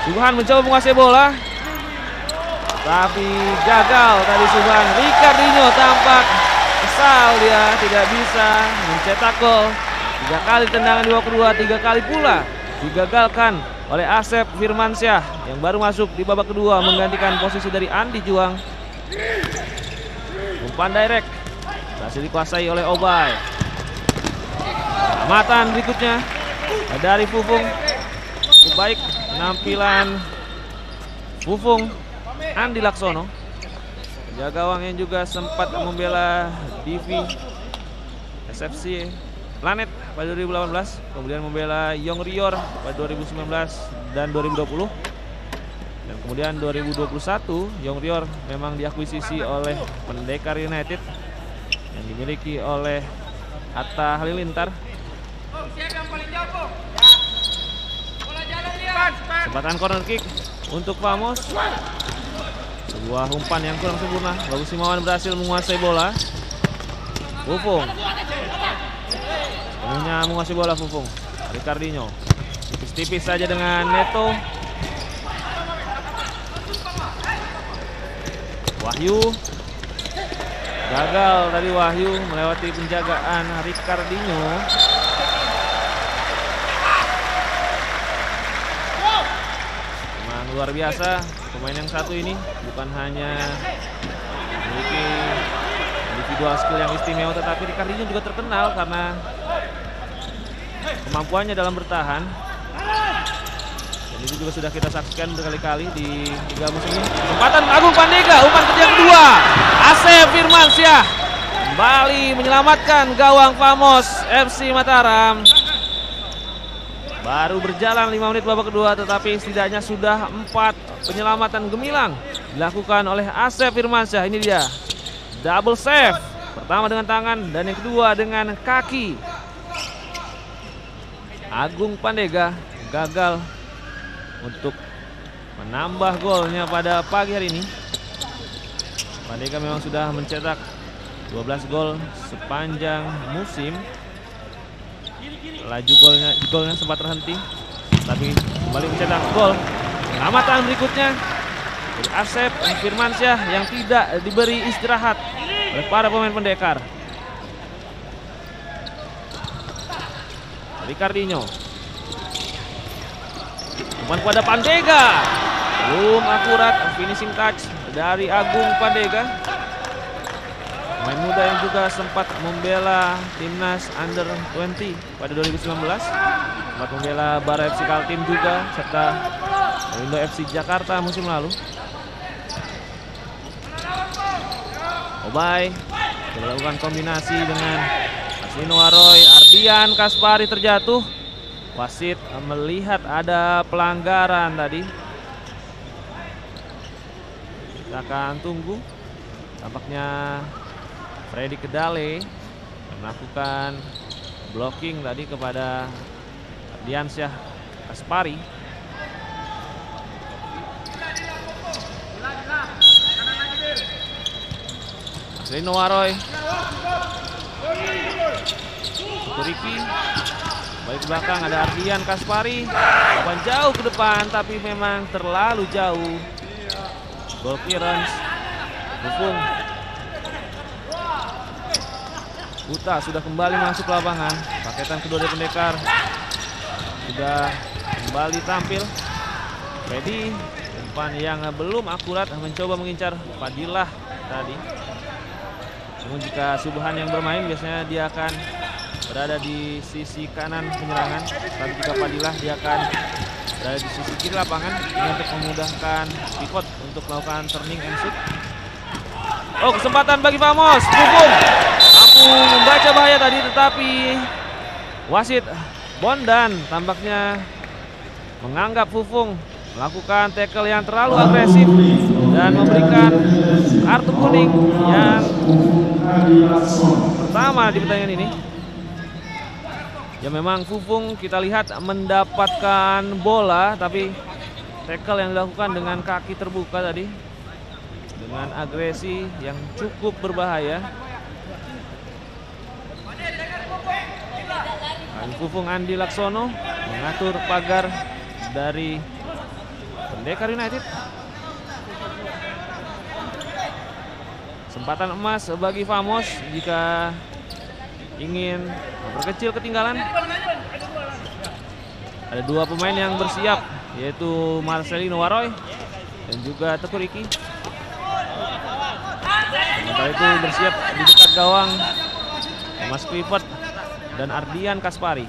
Subhan mencoba menguasai bola, tapi gagal tadi Subhan. Ricardinho tampak kesal, dia tidak bisa mencetak gol. 3 kali tendangan di babak kedua, 3 kali pula digagalkan oleh Asep Firmansyah yang baru masuk di babak kedua menggantikan posisi dari Andi Juang. Umpan direct berhasil dikuasai oleh Obai. Amatan berikutnya dari Fufung. Baik penampilan Fufung. Andi Laksono, penjaga gawang yang juga sempat membela Divi SFC Planet pada 2018, kemudian membela Young Rior pada 2019 dan 2020, dan kemudian 2021 Young Rior memang diakuisisi oleh Pendekar United yang dimiliki oleh Hatta Halilintar. Kesempatan corner kick untuk Famos. Sebuah umpan yang kurang sempurna. Bagus Himawan berhasil menguasai bola. Fufung Penuhnya menguasai bola Fufung. Ricardinho tipis-tipis saja dengan Neto. Wahyu gagal tadi, Wahyu melewati penjagaan Ricardinho. Memang luar biasa pemain yang satu ini, bukan hanya memiliki individual skill yang istimewa, tetapi Ricardinho juga terkenal karena kemampuannya dalam bertahan. Dan itu juga sudah kita saksikan berkali-kali di Liga musim ini. Kesempatan Agung Pandega, umpan yang kedua. Asep Firmansyah kembali menyelamatkan gawang Famos FC Mataram. Baru berjalan 5 menit babak kedua, tetapi setidaknya sudah 4 penyelamatan gemilang dilakukan oleh Asep Firmansyah. Ini dia double save, pertama dengan tangan dan yang kedua dengan kaki. Agung Pandega gagal untuk menambah golnya pada pagi hari ini. Pandega memang sudah mencetak 12 gol sepanjang musim. Laju golnya sempat terhenti, tapi kembali mencetak gol. Pengamatan berikutnya dari Asep Firmansyah yang tidak diberi istirahat oleh para pemain pendekar. Ricardinho, umpan pada Pandega, belum akurat, finishing touch dari Agung Pandega. Pemain muda yang juga sempat membela timnas under 20 pada 2019, sempat membela Bara FC Kaltim juga, serta Indo FC Jakarta musim lalu. Obay melakukan kombinasi dengan Marcelino Waroy. Ardian Kaspari terjatuh. Wasit melihat ada pelanggaran tadi. Kita akan tunggu. Tampaknya Freddy Kedale melakukan blocking tadi kepada Ardiansyah Kaspari. Marcelino Waroy, Ricky, balik ke belakang ada Ardian Kaspari, umpan jauh ke depan tapi memang terlalu jauh. Ball clearance, Fufung. Buta sudah kembali masuk lapangan. Paketan kedua dari pendekar sudah kembali tampil. Freddy, umpan yang belum akurat, mencoba mengincar Fadilah tadi. Namun jika Subhan yang bermain biasanya dia akan berada di sisi kanan penyerangan, tapi jika Fadilah dia akan berada di sisi kiri lapangan untuk memudahkan pivot untuk melakukan turning and shoot. Oh, kesempatan bagi Famos. Fufung mampu membaca bahaya tadi, tetapi wasit Bondan tampaknya menganggap Fufung melakukan tackle yang terlalu agresif dan memberikan kartu kuning yang pertama di pertandingan ini. Ya memang Fufung kita lihat mendapatkan bola, tapi tackle yang dilakukan dengan kaki terbuka tadi dengan agresi yang cukup berbahaya. Fufung Andi Laksono mengatur pagar dari Pendekar United. Kesempatan emas bagi Famos jika ingin memperkecil ketinggalan. Ada dua pemain yang bersiap, yaitu Marcelino Waroy dan juga Teguh Riki. Sementara itu bersiap di dekat gawang Thomas Clifford dan Ardian Kaspari.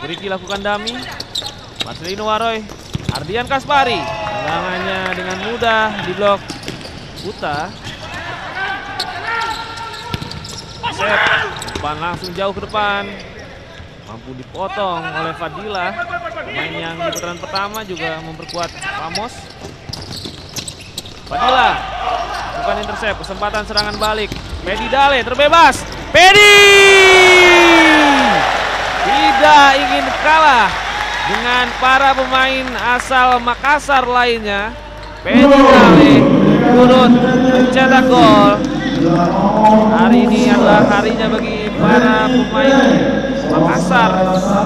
Riki lakukan dummy. Marcelino Waroy, Ardian Kaspari, tendangannya dengan mudah diblok Buta. Set, umpan langsung jauh ke depan, mampu dipotong oleh Fadilah. Pemain yang di putaran pertama juga memperkuat Famos. Fadilah bukan intercept, kesempatan serangan balik. Pedi Dale terbebas. Pedi tidak ingin kalah dengan para pemain asal Makassar lainnya. Pedi Dale turut mencetak gol. Hari ini adalah harinya bagi para pemain Makassar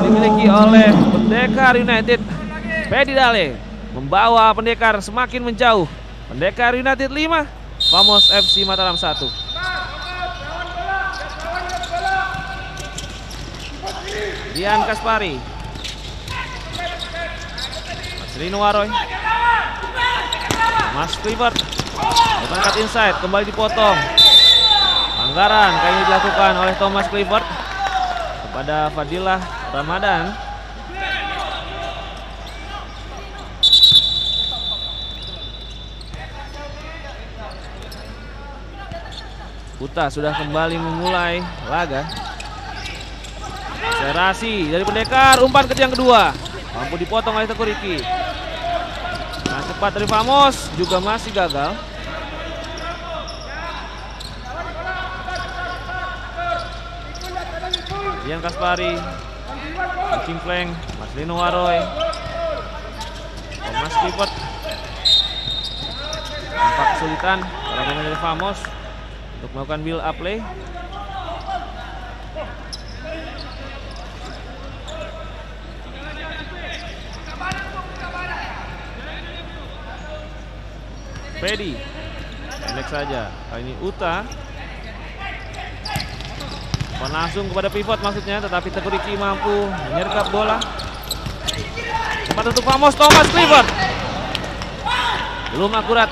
dimiliki oleh Pendekar United. Pedi Dale membawa Pendekar semakin menjauh. Pendekar United 5, Famos FC Mataram 1. Dian Kaspari, Marcelino Waroy, Mas Clifford, berangkat inside, kembali dipotong. Pelanggaran kali ini dilakukan oleh Thomas Clifford kepada Fadilah Ramadan. Puta sudah kembali memulai laga. Serasi dari Pendekar, umpan ke yang kedua, mampu dipotong oleh Teguh Riki. Nah, cepat dari Famos juga masih gagal. Dian Kaspari, King Flank, Marcelino Waroy, Thomas Clifford. Nampak kesulitan para pemain dari Famos untuk melakukan build up play. Pedi pendek saja, kali ini Uta langsung kepada pivot maksudnya, tetapi Teguh Riki mampu menyergap bola. Cepat untuk Famos, Thomas Clifford belum akurat.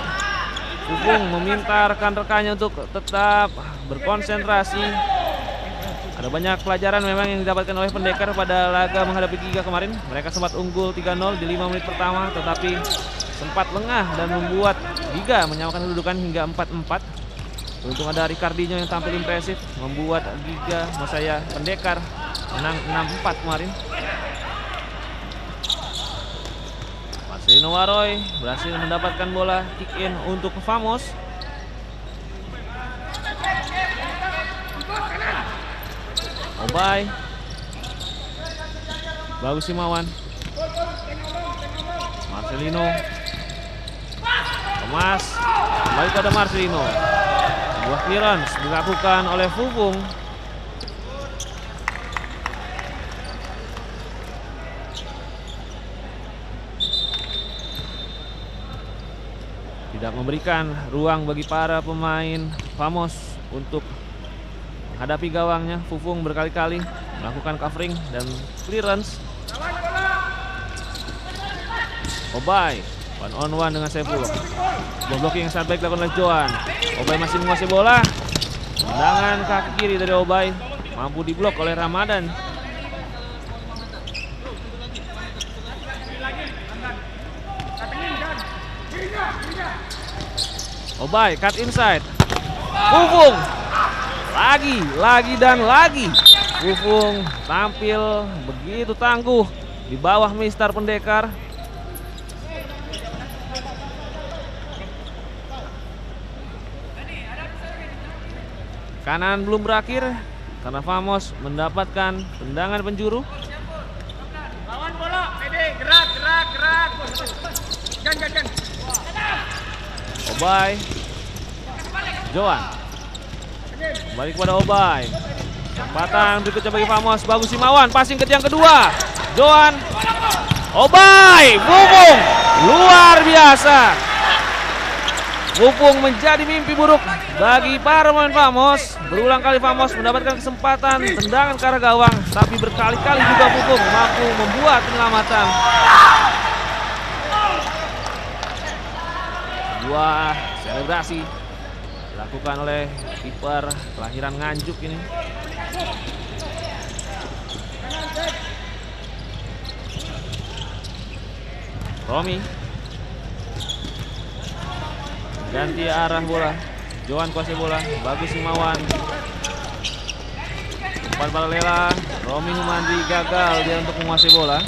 Fufung meminta rekan-rekannya untuk tetap berkonsentrasi. Ada banyak pelajaran memang yang didapatkan oleh Pendekar pada laga menghadapi Giga kemarin. Mereka sempat unggul 3-0 di 5 menit pertama, tetapi sempat lengah dan membuat Giga menyamakan kedudukan hingga 4-4. Untung ada Ricardinho yang tampil impresif, membuat Giga, Mosaya Pendekar menang 6-4 kemarin. Marcelino Waroy berhasil mendapatkan bola kick in untuk Famos. Obay, Bagus Simawan, Marcelino, Thomas, kembali pada Marcelino. Sebuah clearance dilakukan oleh Fufung. Tidak memberikan ruang bagi para pemain Famos untuk menghadapi gawangnya. Fufung berkali-kali melakukan covering dan clearance. Obay one on one dengan Saifullah. Blocking yang sangat baik dilakukan oleh Joan. Obay masih menguasai bola. Tendangan kaki kiri dari Obay mampu diblok oleh Ramadan. Obay cut inside. Fufung lagi dan lagi. Fufung tampil begitu tangguh di bawah Mister Pendekar. Kanan belum berakhir karena Famos mendapatkan tendangan penjuru. Lawan bola, pede, gerak. Gan. Obay, Joan, kembali kepada Obay. Kesempatan berikutnya bagi Famos. Bagus Simawan, passing ke yang kedua. Joan, Obay, Fufung, luar biasa. Fufung menjadi mimpi buruk bagi para pemain Famos. Berulang kali Famos mendapatkan kesempatan tendangan ke arah gawang, tapi berkali-kali juga Fufung mampu membuat penyelamatan. Sebuah selebrasi dilakukan oleh kiper kelahiran Nganjuk ini. Romi ganti arah bola. Joan kuasai bola. Bagus Simawan. Umpan paralela. Romi Humandi gagal dia untuk menguasai bola.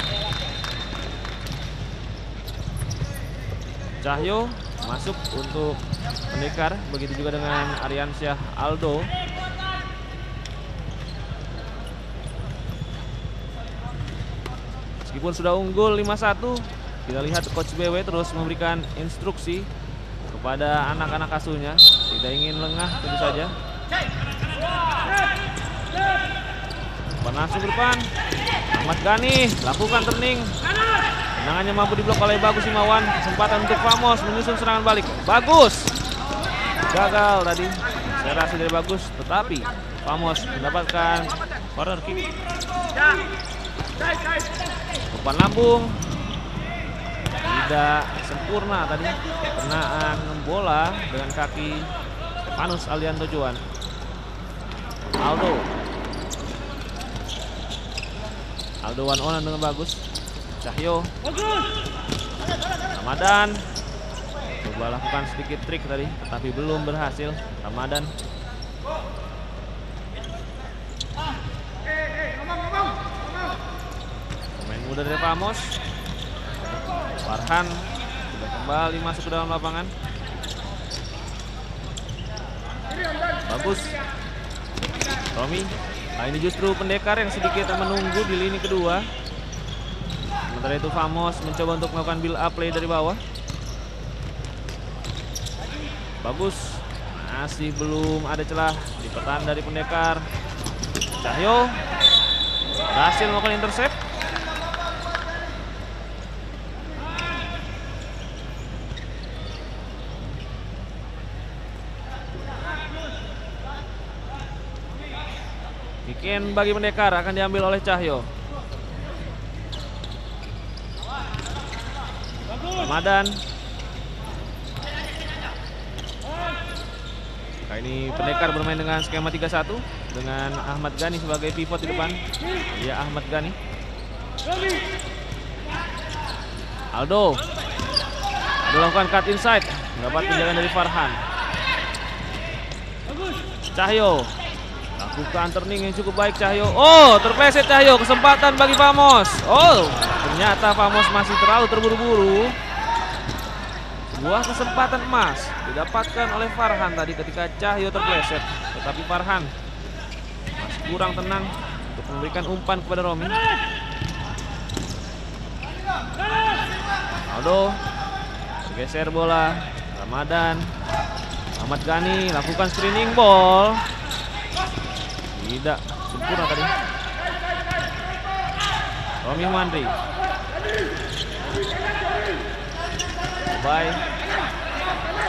Cahyo masuk untuk Pendekar. Begitu juga dengan Ariansyah Aldo. Meskipun sudah unggul 5-1, Kita lihat Coach BW terus memberikan instruksi kepada anak-anak asuhnya. Tidak ingin lengah tentu saja. Langsung ke depan. Ahmad Ghani lakukan turning. Tendangannya mampu diblok oleh Bagus Himawan. Kesempatan untuk Famos menyusun serangan balik. Bagus. Gagal tadi. Serasi dari Bagus, tetapi Famos mendapatkan corner kick. Umpan lambung. Tidak sempurna tadi. Kenaan bola dengan kaki Stefanus Aldianto Juan. Aldo one-on dengan Bagus. Cahyo. Ramadan coba lakukan sedikit trik tadi, tetapi belum berhasil. Ramadan. Pemain muda dari Famos. Farhan sudah kembali masuk ke dalam lapangan. Bagus. Romi. Nah, ini justru Pendekar yang sedikit menunggu di lini kedua. Sementara itu Famos mencoba untuk melakukan build up play dari bawah. Bagus. Masih belum ada celah di pertahanan dari Pendekar. Cahyo berhasil melakukan intercept. Kick bagi Pendekar akan diambil oleh Cahyo. Ramadan. Kali ini Pendekar bermain dengan skema 3-1 dengan Ahmad Ghani sebagai pivot di depan. Dia Ahmad Ghani. Aldo melakukan cut inside, mendapat penjagaan dari Farhan. Cahyo lakukan turning yang cukup baik. Cahyo, oh terpleset Cahyo, kesempatan bagi Famos. Oh ternyata Famos masih terlalu terburu-buru. Sebuah kesempatan emas didapatkan oleh Farhan tadi ketika Cahyo terpleset, tetapi Farhan masih kurang tenang untuk memberikan umpan kepada Romi. Aldo geser bola. Ramadan. Ahmad Ghani lakukan screening ball. Tidak sempurna tadi. Romi Mandri.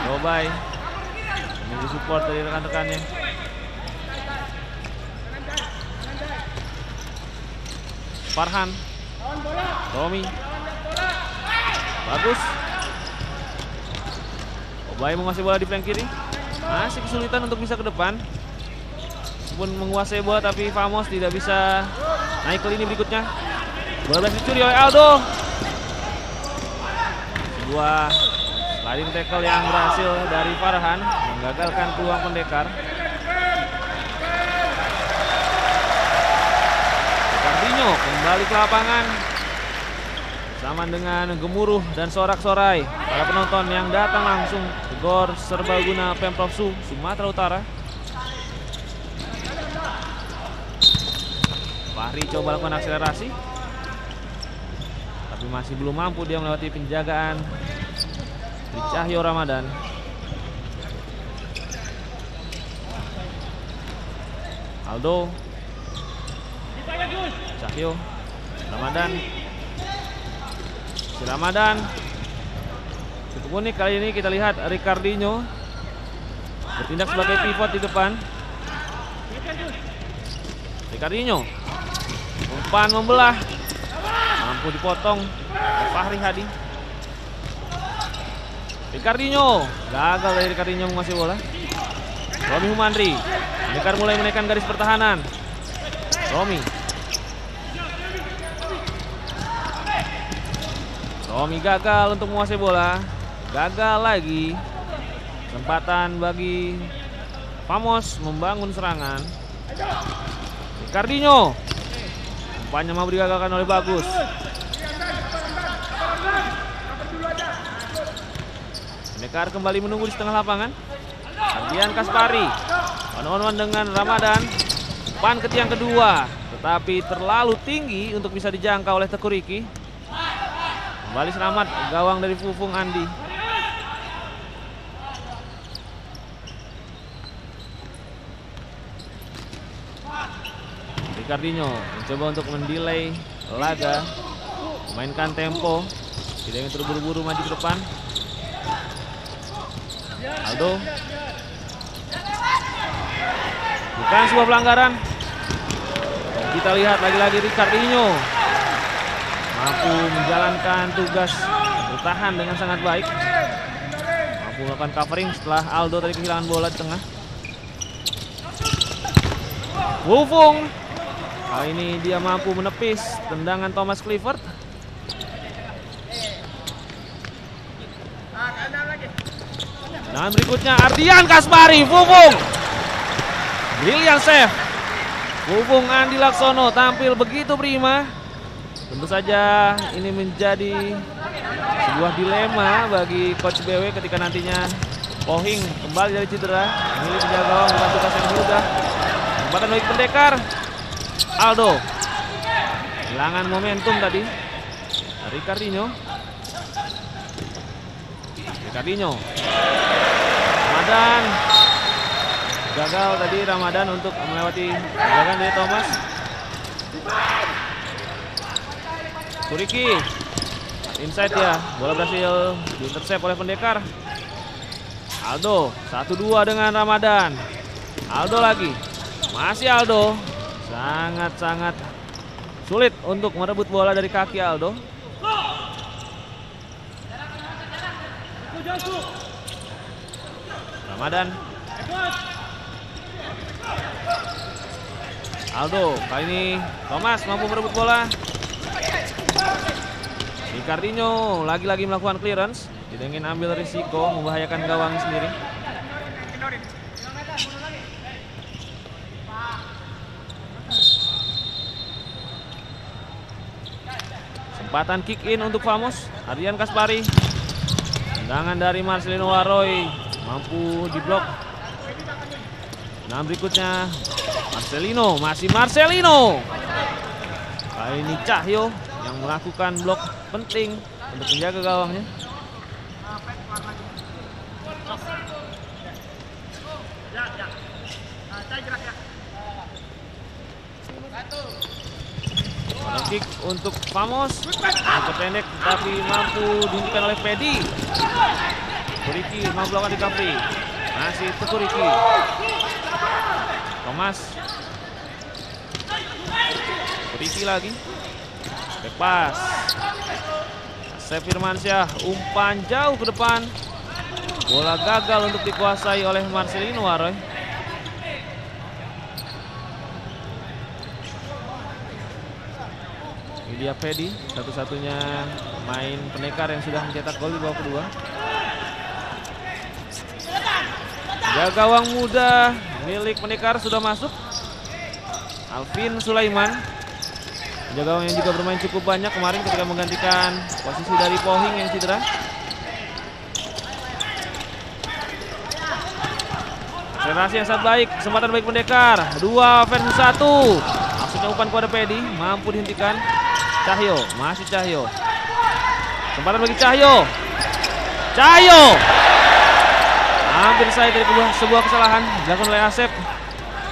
Dobay menunggu support dari rekan-rekannya. Farhan. Romi. Bagus. Dobay menguasai bola di flank kiri. Masih kesulitan untuk bisa ke depan. Meskipun menguasai bola tapi Famos tidak bisa naik ke lini berikutnya. Bola berhasil dicuri oleh Aldo. Sebuah sliding tackle yang berhasil dari Farhan menggagalkan peluang Pendekar. Ricardinho kembali ke lapangan sama dengan gemuruh dan sorak-sorai para penonton yang datang langsung ke GOR Serbaguna Pemprov Sumatera Utara. Fahri coba lakukan akselerasi, tapi masih belum mampu dia melewati penjagaan di Cahyo Ramadan. Aldo. Cahyo. Ramadan. Si Ramadan. Cukup unik kali ini, kita lihat Ricardinho bertindak sebagai pivot di depan. Ricardinho. Umpan membelah. Mampu dipotong oleh Fahri Hadi. Ricardinho. Gagal dari Ricardinho menguasai bola. Romi Humandri. Pendekar mulai menaikkan garis pertahanan. Romi. Romi gagal untuk menguasai bola. Gagal lagi. Kesempatan bagi Famos membangun serangan. Ricardinho. Umpannya mau digagalkan oleh Bagus. Pendekar kembali menunggu di setengah lapangan. Ardian Kaspari one-on-one dengan Ramadan. Umpan ke tiang kedua, tetapi terlalu tinggi untuk bisa dijangkau oleh Teku Riki. Kembali selamat gawang dari Fufung Andi. Ricardinho mencoba untuk mendelay laga, mainkan tempo, tidak ingin terburu-buru maju ke depan. Aldo, bukan sebuah pelanggaran. Dan kita lihat lagi-lagi Ricardinho mampu menjalankan tugas bertahan dengan sangat baik, mampu melakukan covering setelah Aldo tadi kehilangan bola di tengah. Fufung kali ini dia mampu menepis tendangan Thomas Clifford. Dan berikutnya Ardian Kaspari, Fufung, brilliant save. Fufung Andi Laksono tampil begitu prima. Tentu saja ini menjadi sebuah dilema bagi Coach BW ketika nantinya Pohing kembali dari cedera. Memilih penjaga gawang bukan tugas yang mudah. Kesempatan bagi Pendekar. Aldo kehilangan momentum tadi. Ricardinho Ramadan gagal tadi. Ramadan untuk melewati gerakan dari Thomas. Turiki inside ya, bola berhasil diintercept oleh Pendekar. Aldo 1-2 dengan Ramadan. Aldo lagi, masih Aldo. Sangat-sangat sulit untuk merebut bola dari kaki Aldo. Ramadan, Aldo, kali ini Thomas mampu merebut bola. Ricardinho lagi-lagi melakukan clearance, tidak ingin ambil risiko membahayakan gawang sendiri. Kesempatan kick in untuk Famos. Ardian Kaspari, tendangan dari Marcelino Waroy mampu diblok. Nah berikutnya Marcelino, masih Marcelino. Kali ini Cahyo yang melakukan blok penting untuk menjaga gawangnya. Kick untuk Famos, cukup pendek tapi mampu dihentikan oleh Pedi. Turiki mampu melakukan recovery, masih Turiki. Thomas, Turiki lagi, back pass. Asep Firmansyah umpan jauh ke depan, bola gagal untuk dikuasai oleh Marcelino Waroy. Ini dia Pedi, satu-satunya pemain Pendekar yang sudah mencetak gol di babak kedua. Ya, gawang muda milik Pendekar sudah masuk, Alvin Sulaiman. Ya, gawang yang juga bermain cukup banyak kemarin ketika menggantikan posisi dari Pohing yang cedera. Akselerasi yang sangat baik, kesempatan baik Pendekar, 2 versus 1. Maksudnya umpan kepada Pedi, mampu dihentikan. Cahyo, masih Cahyo. Kesempatan bagi Cahyo. Cahyo. Hampir saja dari sebuah kesalahan dilakukan oleh Asep.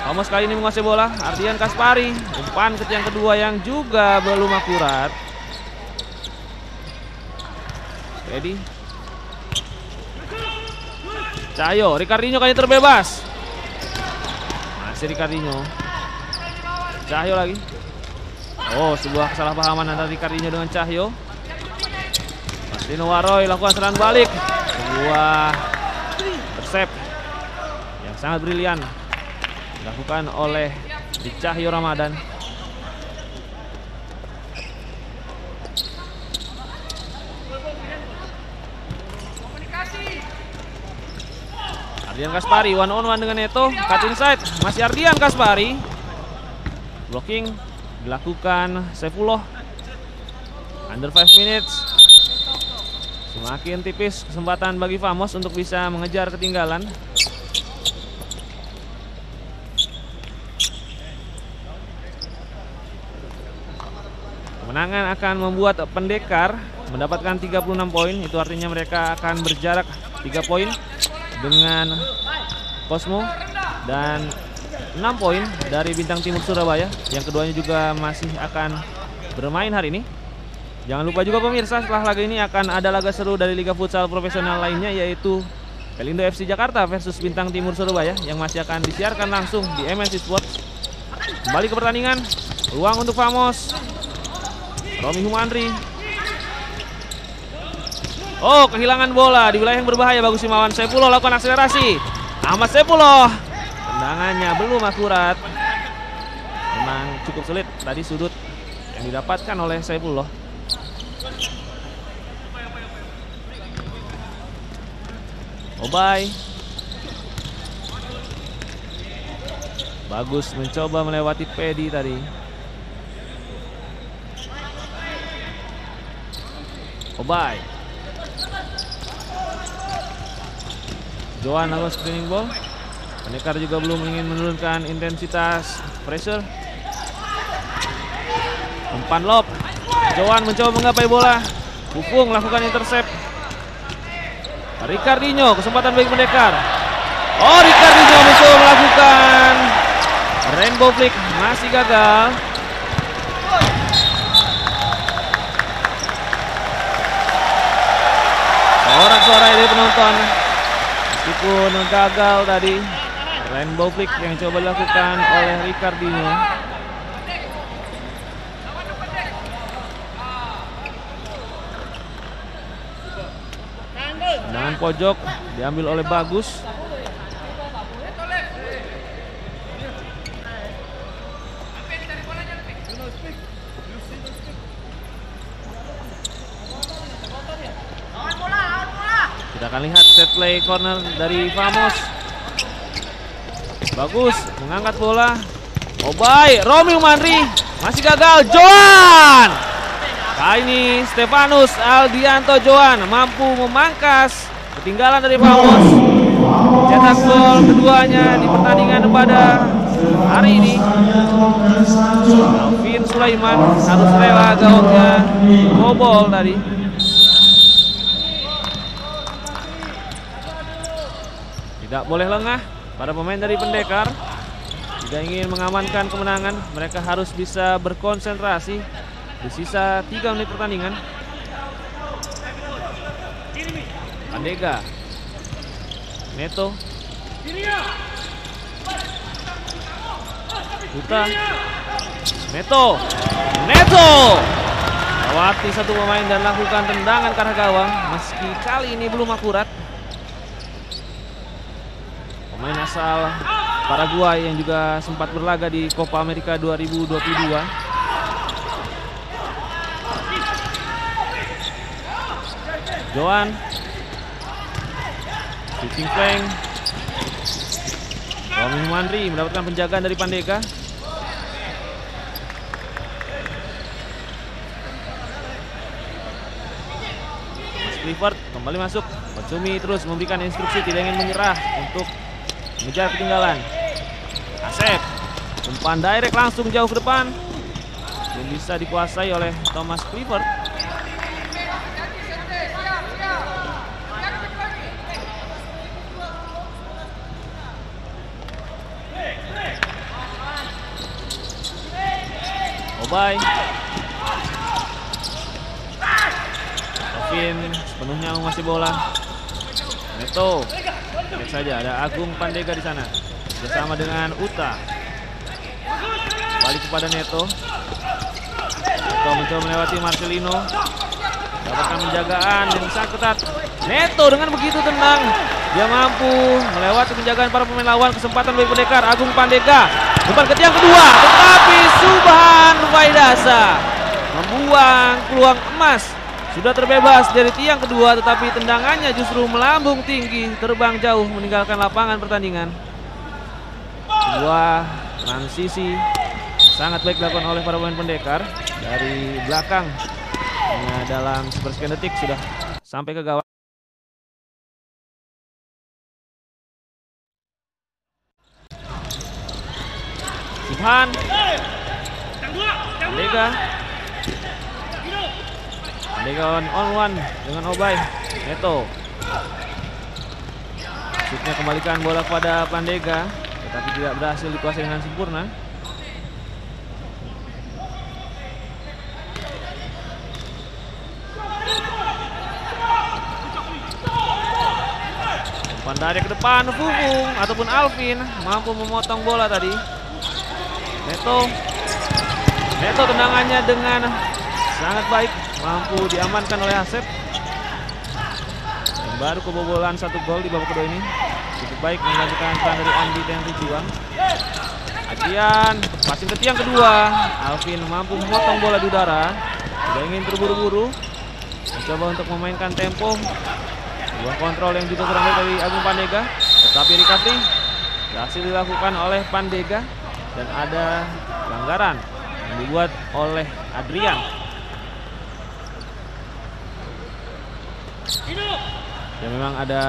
Thomas kali ini menguasai bola. Ardian Kaspari, umpan yang kedua yang juga belum akurat. Pedi. Cahyo, Ricardinho kali terbebas. Masih Ricardinho. Cahyo lagi. Oh, sebuah kesalahpahaman antara Ricardinho dengan Cahyo. Marcelino Waroy lakukan serangan balik. Sebuah intercept yang sangat brilian dilakukan oleh Cahyo Ramadan. Ardian Kaspari one on one dengan Neto, cut inside, masih Ardian Kaspari. Blocking dilakukan Saifullah. Under 5 minutes. Semakin tipis kesempatan bagi Famos untuk bisa mengejar ketinggalan. Kemenangan akan membuat Pendekar mendapatkan 36 poin. Itu artinya mereka akan berjarak 3 poin dengan Cosmo dan 6 poin dari Bintang Timur Surabaya yang keduanya juga masih akan bermain hari ini. Jangan lupa juga pemirsa, setelah laga ini akan ada laga seru dari Liga Futsal Profesional lainnya, yaitu Pelindo FC Jakarta versus Bintang Timur Surabaya yang masih akan disiarkan langsung di MNC Sports. Kembali ke pertandingan, peluang untuk Famos. Romi Humandri. Oh, kehilangan bola di wilayah yang berbahaya. Bagus Himawan Saifullah lakukan akselerasi. Ahmad Saifullah, tendangannya belum akurat. Memang cukup sulit tadi sudut yang didapatkan oleh Saifullah. Obay. Bagus mencoba melewati Pedi tadi. Obay. Joan lakukan screening ball. Pendekar juga belum ingin menurunkan intensitas pressure. Umpan lob. Joan mencoba menggapai bola. Pupung lakukan intercept. Ricardinho, kesempatan bagi Pendekar. Oh, Ricardinho mencoba melakukan rainbow flick, masih gagal. Sorak-sorai dari penonton. Meskipun gagal tadi, rainbow flick yang coba dilakukan oleh Ricardinho. Tendangan pojok diambil oleh Bagus. Kita akan lihat set play corner dari Famos. Bagus mengangkat bola. Obay, Romi Humandri masih gagal. Joan. Kali ini Stefanus Aldianto Joan mampu memangkas ketinggalan dari Famos. Cetak gol keduanya di pertandingan pada hari ini. Alvin Sulaiman harus rela gawangnya bobol tadi. Tidak boleh lengah para pemain dari Pendekar. Jika ingin mengamankan kemenangan, mereka harus bisa berkonsentrasi di sisa 3 menit pertandingan. Pandega, Neto, Uta, Neto, lewati satu pemain dan lakukan tendangan ke arah gawang. Meski kali ini belum akurat. Pemain asal Paraguay yang juga sempat berlaga di Copa America 2022. Joan, shooting flank. Romi Humandri mendapatkan penjagaan dari Pandega. Mas Clifford kembali masuk. Pacumi terus memberikan instruksi, tidak ingin menyerah untuk mengejar ketinggalan. Asep, umpan direct langsung jauh ke depan. Belum bisa dikuasai oleh Thomas Clifford. Obay. Kevin sepenuhnya menguasai bola. Neto. Lihat saja ada Agung Pandega di sana. Bersama dengan Uta. Balik kepada Neto. Neto mencoba melewati Marcelino. Dapatkan penjagaan yang sangat ketat. Neto dengan begitu tenang, dia mampu melewati penjagaan para pemain lawan. Kesempatan bagi Pendekar. Agung Pandega. Umpan ke tiang kedua, tetapi Subhan Faidasa membuang peluang emas. Sudah terbebas dari tiang kedua, tetapi tendangannya justru melambung tinggi, terbang jauh meninggalkan lapangan pertandingan. Sebuah transisi sangat baik dilakukan oleh para pemain Pendekar dari belakang. Hanya dalam sepersekian detik sudah sampai ke gawang. Subhan, Pandega, Pandega on one dengan Obay. Neto. Shootnya kembalikan bola kepada Pandega, tetapi tidak berhasil dikuasai dengan sempurna. Pandai ke depan, Fufung ataupun Alvin mampu memotong bola tadi. Neto tendangannya dengan sangat baik, mampu diamankan oleh Asep. Yang baru kebobolan 1 gol di babak kedua ini. Cukup baik menggantikan peran dari Andi Tenri Juang. Adrian, passing ke tiang kedua. Alvin mampu memotong bola di udara. Tidak ingin terburu-buru, mencoba untuk memainkan tempo. Sebuah kontrol yang juga kurang baik dari Agung Pandega, tetapi recovery berhasil dilakukan oleh Pandega dan ada pelanggaran yang dibuat oleh Adrian. Dan memang ada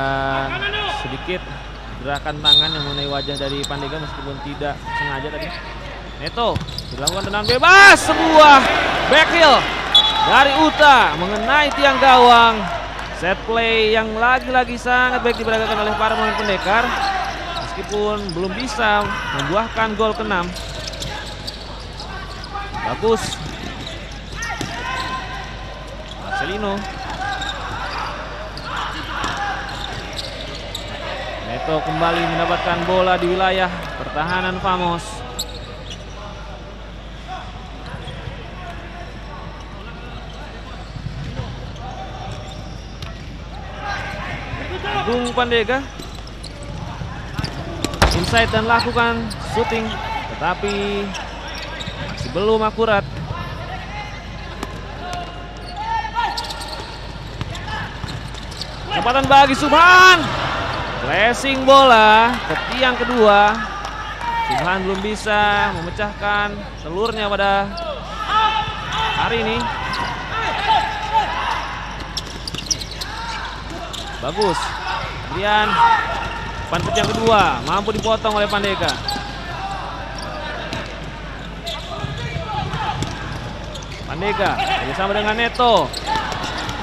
sedikit gerakan tangan yang mengenai wajah dari Pandega meskipun tidak sengaja tadi. Neto dilakukan tendangan bebas, sebuah back heel dari Uta mengenai tiang gawang. Set play yang lagi-lagi sangat baik diperagakan oleh para pemain Pendekar, meskipun belum bisa membuahkan gol ke-6. Bagus Marcelino. Neto kembali mendapatkan bola di wilayah pertahanan Famos. Agung Pandega inside dan lakukan shooting, tetapi masih belum akurat. Kesempatan bagi Subhan, flashing bola ke tiang kedua. Subhan belum bisa memecahkan telurnya pada hari ini. Bagus Adrian, pantat yang kedua mampu dipotong oleh Pandega. Pandega bersama dengan Neto,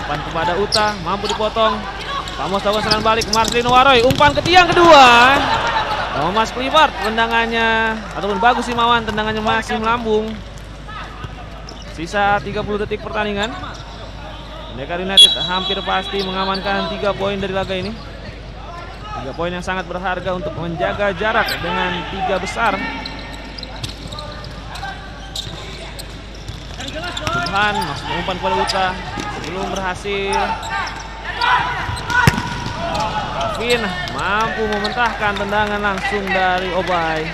umpan kepada Uta mampu dipotong. Famos lakukan serangan balik ke Marcelino Waroy, umpan ke tiang kedua. Thomas Clifford tendangannya ataupun Bagus Himawan tendangannya masih melambung. Sisa 30 detik pertandingan. Pendekar United hampir pasti mengamankan 3 poin dari laga ini. 3 poin yang sangat berharga untuk menjaga jarak dengan 3 besar. Subhan masuk umpan kepada Uta, belum berhasil. Alvin mampu mementahkan tendangan langsung dari Obay.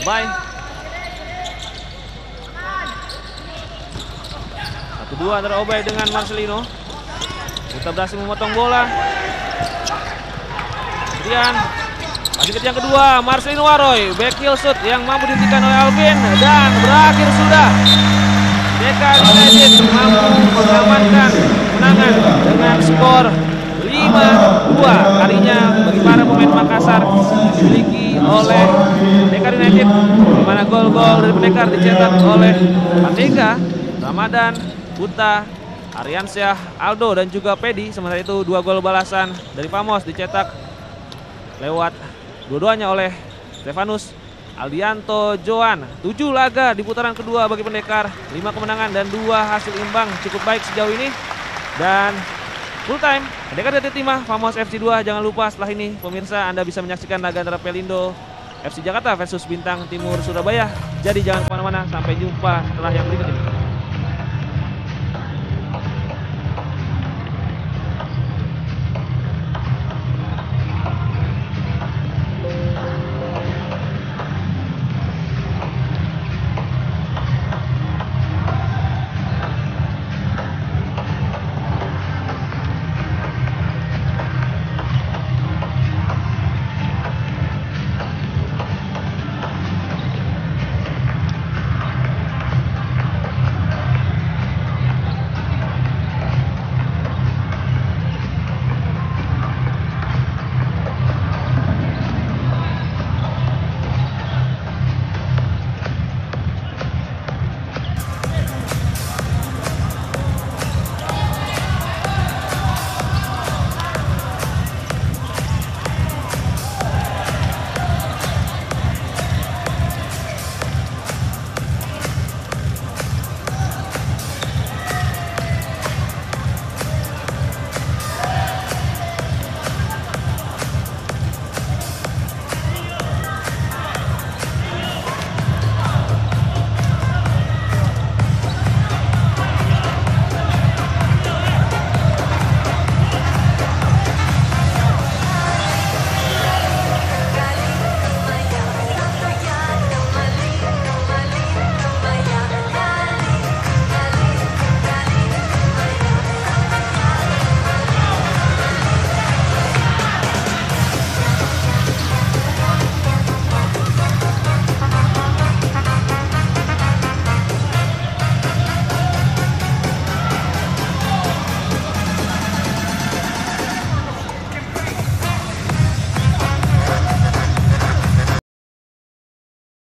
Obay 1-2 antara Obay dengan Marcelino. Kita berhasil memotong bola. Kemudian masih ke yang kedua, Marcelino Waroy back heel shoot yang mampu dihentikan oleh Alvin dan berakhir sudah. Pendekar United mampu mengamankan kemenangan dengan skor 5-2. Harinya bagi para pemain Makassar dimiliki oleh Pendekar United, di mana gol-gol dari Pendekar dicetak oleh Pandega, Ramadan, Uta, Ariansyah, Aldo dan juga Pedi. Sementara itu 2 gol balasan dari Famos dicetak lewat dua-duanya oleh Stefanus Aldianto Joan. 7 laga di putaran kedua bagi Pendekar, 5 kemenangan dan 2 hasil imbang, cukup baik sejauh ini. Dan full time Pendekar United 5, Famos FC 2. Jangan lupa setelah ini pemirsa Anda bisa menyaksikan laga antara Pelindo FC Jakarta versus Bintang Timur Surabaya. Jadi jangan kemana-mana, sampai jumpa setelah yang berikut ini.